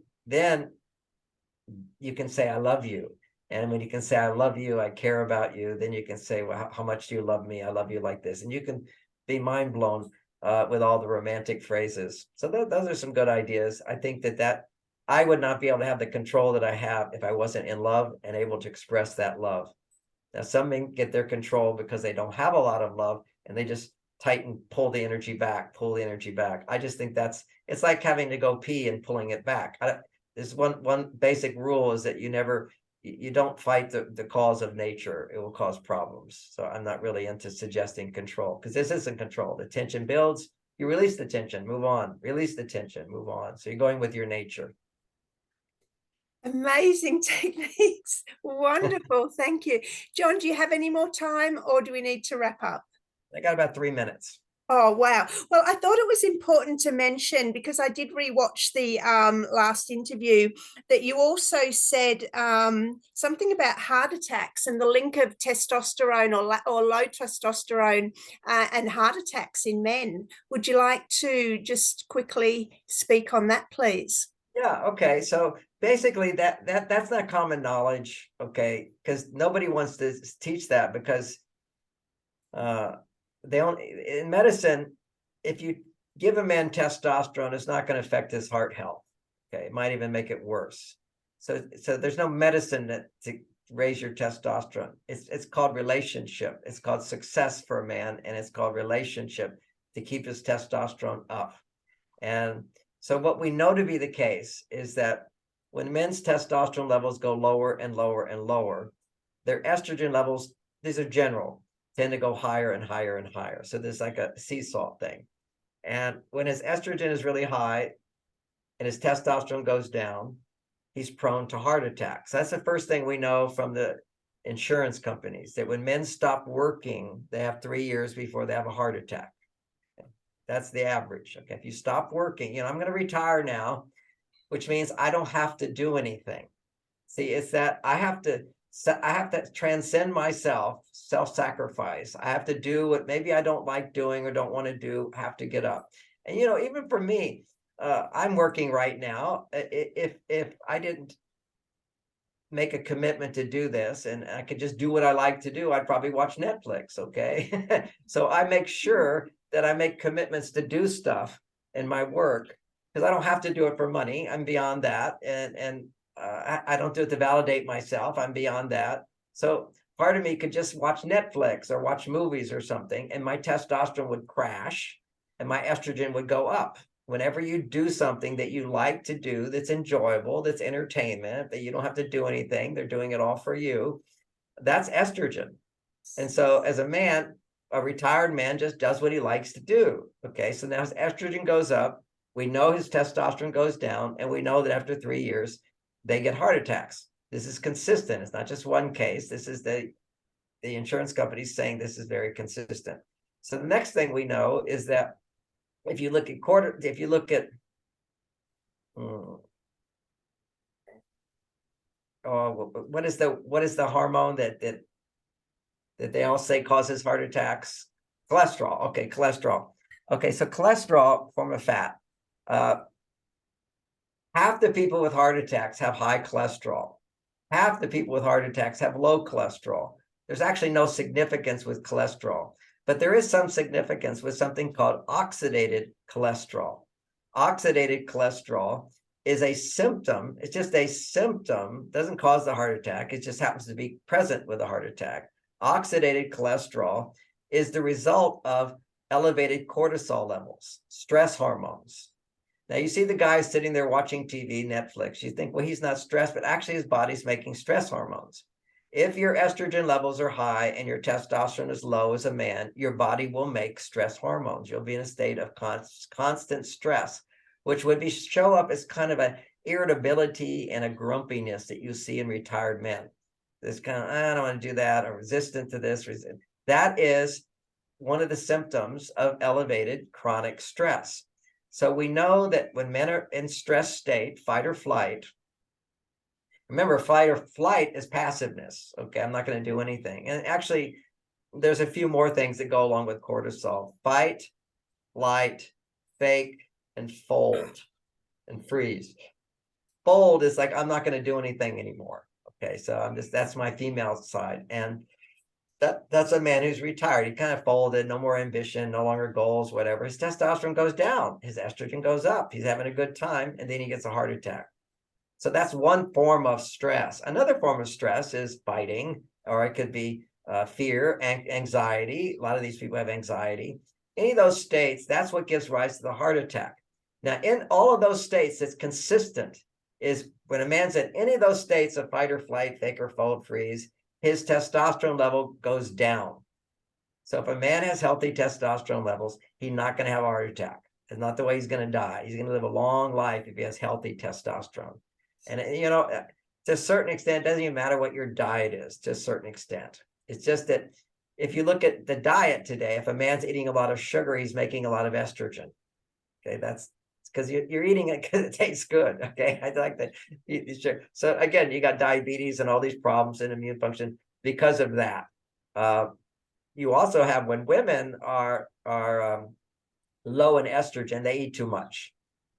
you can say, I love you. And when you can say, I love you, I care about you, then you can say, well, how much do you love me? I love you like this. And you can be mind blown with all the romantic phrases. So those are some good ideas. I think that I would not be able to have the control that I have if I wasn't in love and able to express that love. Now, some men get their control because they don't have a lot of love, and they just tighten, pull the energy back. I just think it's like having to go pee and pulling it back. There's one basic rule is that you don't fight the cause of nature. It will cause problems. So I'm not really into suggesting control, because this isn't control. The tension builds, you release the tension, move on, release the tension, move on. So you're going with your nature. Amazing techniques. Wonderful. Thank you. John, do you have any more time, or do we need to wrap up? I got about 3 minutes. Oh, wow. Well, I thought it was important to mention because I did rewatch the last interview that you also said something about heart attacks and the link of testosterone or low testosterone and heart attacks in men. Would you like to just quickly speak on that, please? Yeah, okay. So basically that's not common knowledge, okay? Because nobody wants to teach that because uh they only in medicine, if you give a man testosterone, it's not going to affect his heart health. Okay, it might even make it worse. So there's no medicine that to raise your testosterone. It's called relationship. It's called success for a man, and it's called relationship to keep his testosterone up. And so what we know to be the case is that when men's testosterone levels go lower and lower and lower, their estrogen levels, these are general, tend to go higher and higher and higher. So there's like a seesaw thing. And when his estrogen is really high and his testosterone goes down, he's prone to heart attacks. That's the first thing we know from the insurance companies, that when men stop working, they have 3 years before they have a heart attack. That's the average. Okay. If you stop working, I'm going to retire now, which means I don't have to do anything. See, it's that I have to transcend myself, self-sacrifice. I have to do what maybe I don't like doing or don't want to do, have to get up. And even for me, I'm working right now. If I didn't make a commitment to do this and I could just do what I like to do, I'd probably watch Netflix. Okay. So I make sure that I make commitments to do stuff in my work because I don't have to do it for money. I'm beyond that. And I don't do it to validate myself. I'm beyond that. So part of me could just watch Netflix or watch movies or something, and my testosterone would crash and my estrogen would go up. Whenever you do something that you like to do, that's enjoyable, that's entertainment, that you don't have to do anything, they're doing it all for you, that's estrogen. And so as a man, a retired man just does what he likes to do. Okay, so now his estrogen goes up, we know his testosterone goes down, and we know that after 3 years, they get heart attacks. This is consistent. It's not just one case. This is the insurance companies saying this is very consistent. So the next thing we know is that if you look at what is the hormone that they all say causes heart attacks? Cholesterol. Okay, cholesterol. Okay, so cholesterol, form of fat. Half the people with heart attacks have high cholesterol. Half the people with heart attacks have low cholesterol. There's actually no significance with cholesterol, but there is some significance with something called oxidated cholesterol. Oxidated cholesterol is a symptom. It's just a symptom, doesn't cause the heart attack. It just happens to be present with a heart attack. Oxidated cholesterol is the result of elevated cortisol levels, stress hormones. Now you see the guy sitting there watching TV, Netflix. You think, well, he's not stressed, but actually his body's making stress hormones. If your estrogen levels are high and your testosterone is low as a man, your body will make stress hormones. You'll be in a state of constant stress, which would show up as kind of an irritability and a grumpiness that you see in retired men. This kind of, I don't want to do that. I'm resistant to this. That is one of the symptoms of elevated chronic stress. So we know that when men are in stress state, fight or flight, remember, fight or flight is passiveness. Okay, I'm not going to do anything. And actually, there's a few more things that go along with cortisol: fight, flight, fake, and fold and freeze. Fold is like, I'm not going to do anything anymore. Okay, so that's my female side. And that's a man who's retired. He kind of folded, no more ambition, no longer goals, whatever. His testosterone goes down, his estrogen goes up. He's having a good time, and then he gets a heart attack. So that's one form of stress. Another form of stress is fighting, or it could be fear, anxiety. A lot of these people have anxiety. Any of those states, that's what gives rise to the heart attack. Now, in all of those states, it's consistent, is when a man's in any of those states of fight or flight, fake or fold, freeze, his testosterone level goes down. So if a man has healthy testosterone levels, he's not going to have a heart attack. It's not the way he's going to die. He's going to live a long life if he has healthy testosterone. And, to a certain extent, it doesn't even matter what your diet is, to a certain extent. It's just that if you look at the diet today, if a man's eating a lot of sugar, he's making a lot of estrogen. Okay, that's because you're eating it because it tastes good. Okay, I like that. Sure. So again, you got diabetes and all these problems in immune function because of that. You also have, when women are low in estrogen, they eat too much,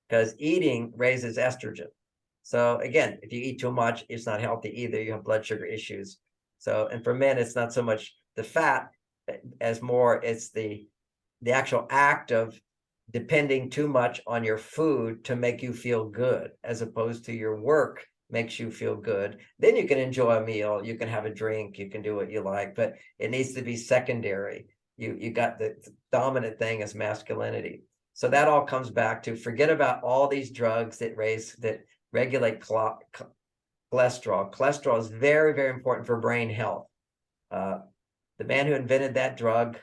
because eating raises estrogen. So again, if you eat too much, it's not healthy either. You have blood sugar issues. So, and for men, it's not so much the fat as more it's the actual act of depending too much on your food to make you feel good, as opposed to your work makes you feel good. Then you can enjoy a meal, you can have a drink, you can do what you like, but it needs to be secondary. You got the dominant thing is masculinity. So that all comes back to, forget about all these drugs that regulate cholesterol. Cholesterol is very, very important for brain health. The man who invented that drug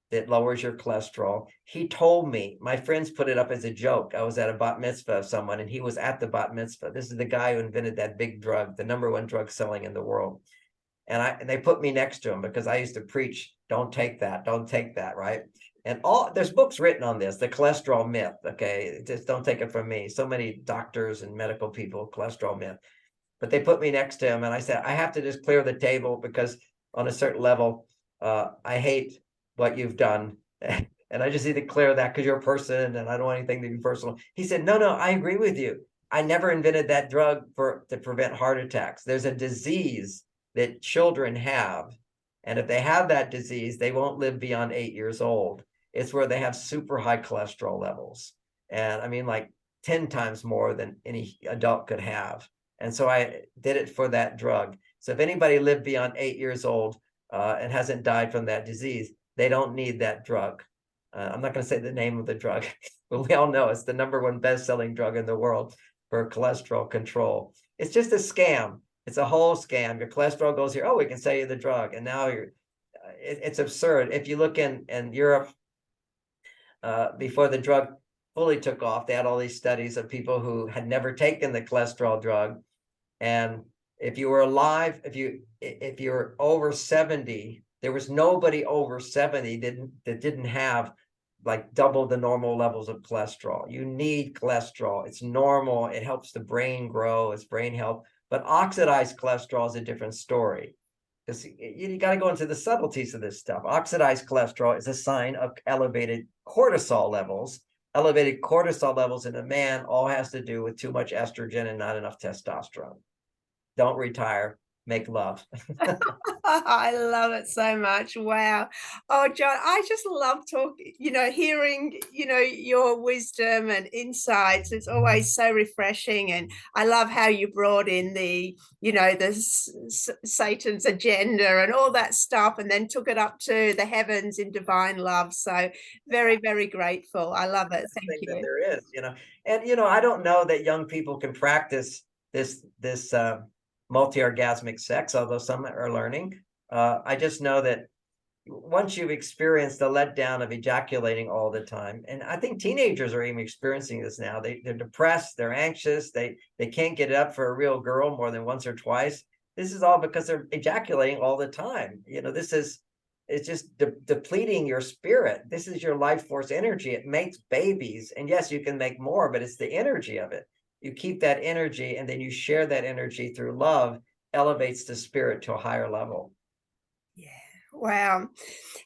that lowers your cholesterol, he told me, my friends put it up as a joke. I was at a bat mitzvah of someone, and he was at the bat mitzvah. This is the guy who invented that big drug, the #1 drug selling in the world. And they put me next to him because I used to preach, don't take that, right? And there's books written on this, the cholesterol myth. Okay, just don't take it from me. So many doctors and medical people, cholesterol myth. But they put me next to him, and I said, I have to just clear the table, because on a certain level, I hate what you've done. And I just need to clear that, because you're a person and I don't want anything to be personal. He said, no, I agree with you. I never invented that drug to prevent heart attacks. There's a disease that children have. And if they have that disease, they won't live beyond 8 years old. It's where they have super high cholesterol levels. And I mean, like 10 times more than any adult could have. And so I did it for that drug. So if anybody lived beyond 8 years old and hasn't died from that disease, they don't need that drug. I'm not going to say the name of the drug, but we all know it's the #1 best-selling drug in the world for cholesterol control. It's just a scam. It's a whole scam. Your cholesterol goes here. Oh, we can sell you the drug. And now it's absurd. If you look in Europe, before the drug fully took off, they had all these studies of people who had never taken the cholesterol drug. And if you were alive, if you're over 70, there was nobody over 70 that didn't have like double the normal levels of cholesterol. You need cholesterol. It's normal. It helps the brain grow. It's brain health. But oxidized cholesterol is a different story, because you got to go into the subtleties of this stuff. Oxidized cholesterol is a sign of elevated cortisol levels. Elevated cortisol levels in a man all has to do with too much estrogen and not enough testosterone. Don't retire, make love. I love it so much. Wow. Oh, John, I just love talking, hearing, your wisdom and insights. It's always so refreshing. And I love how you brought in Satan's agenda and all that stuff, and then took it up to the heavens in divine love. So very, very grateful. I love it. Thank Thing that you. there is, and I don't know that young people can practice this multi-orgasmic sex, although some are learning. I just know that once you've experienced the letdown of ejaculating all the time, and I think teenagers are even experiencing this now. They're depressed, they're anxious, they can't get it up for a real girl more than once or twice. This is all because they're ejaculating all the time. It's just depleting your spirit. This is your life force energy. It makes babies, and yes, you can make more, but it's the energy of it. You keep that energy, and then you share that energy through love, elevates the spirit to a higher level. Yeah. Wow.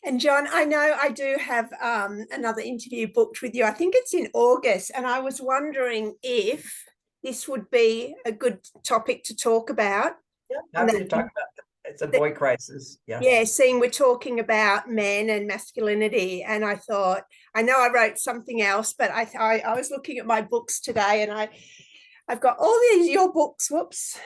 And John, I know I do have another interview booked with you. I think it's in August. And I was wondering if this would be a good topic to talk about. Yeah, happy to talk about it. It's a boy crisis. Yeah. Yeah, seeing we're talking about men and masculinity. And I thought, I know I wrote something else, but I was looking at my books today, and I've got all your books. Whoops,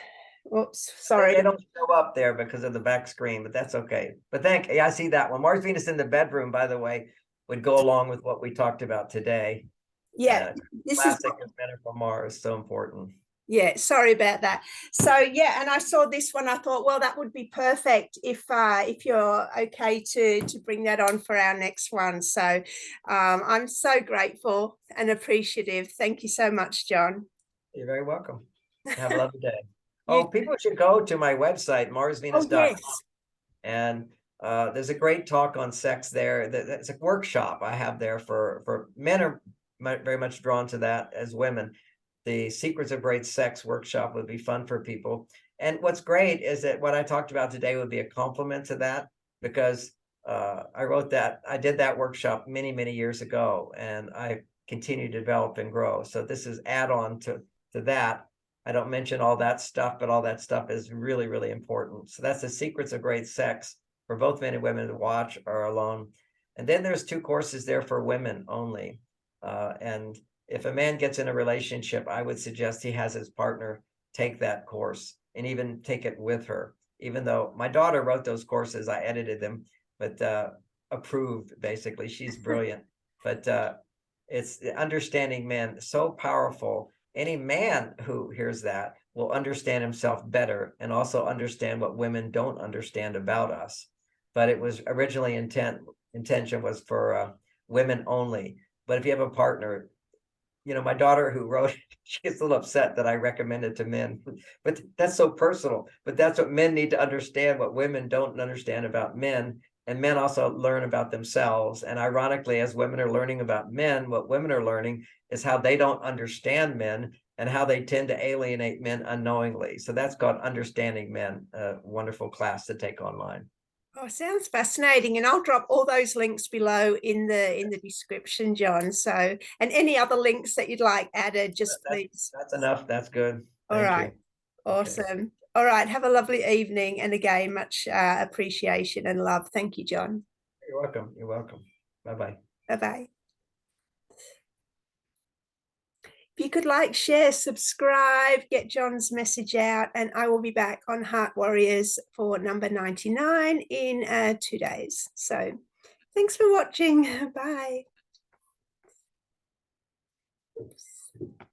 sorry. They don't show up there because of the back screen, but that's okay. But I see that one. Mars, Venus in the bedroom, by the way, would go along with what we talked about today. Yeah, this is classic is Men Are From Mars, so important. Yeah, sorry about that. So yeah, and I saw this one. I thought, well, that would be perfect if you're okay to bring that on for our next one. So I'm so grateful and appreciative. Thank you so much, John. You're very welcome. Have a lovely day. You People should go to my website, Oh, marsvenus.com, yes. And there's a great talk on sex there. It's a workshop I have there for men are very much drawn to that as women. The Secrets of Great Sex workshop would be fun for people. And what's great is that what I talked about today would be a complement to that, because I did that workshop many, many years ago, and I continue to develop and grow. So this is add on to that. I don't mention all that stuff, but all that stuff is really, really important. So that's the Secrets of Great Sex for both men and women to watch or alone. And then there's 2 courses there for women only. And if a man gets in a relationship, I would suggest he has his partner take that course and even take it with her. Even though my daughter wrote those courses, I edited them, but approved, basically. She's brilliant. But it's understanding men, so powerful. Any man who hears that will understand himself better and also understand what women don't understand about us. But it was originally intention was for women only. But if you have a partner, my daughter who wrote it, she gets a little upset that I recommend it to men, but that's so personal. But that's what men need to understand, what women don't understand about men. And men also learn about themselves. And ironically, as women are learning about men, what women are learning is how they don't understand men and how they tend to alienate men unknowingly. So that's called Understanding Men, a wonderful class to take online. Oh, sounds fascinating. And I'll drop all those links below in the description, John. So, and any other links that you'd like added, just please. That's enough. That's good. All Thank right. you. Okay. Awesome. All right. Have a lovely evening. And again, much appreciation and love. Thank you, John. You're welcome. You're welcome. Bye-bye. Bye-bye. If you could like, share, subscribe, get John's message out, and I will be back on Heart Warriors for number 99 in 2 days. So thanks for watching. Bye. Oops.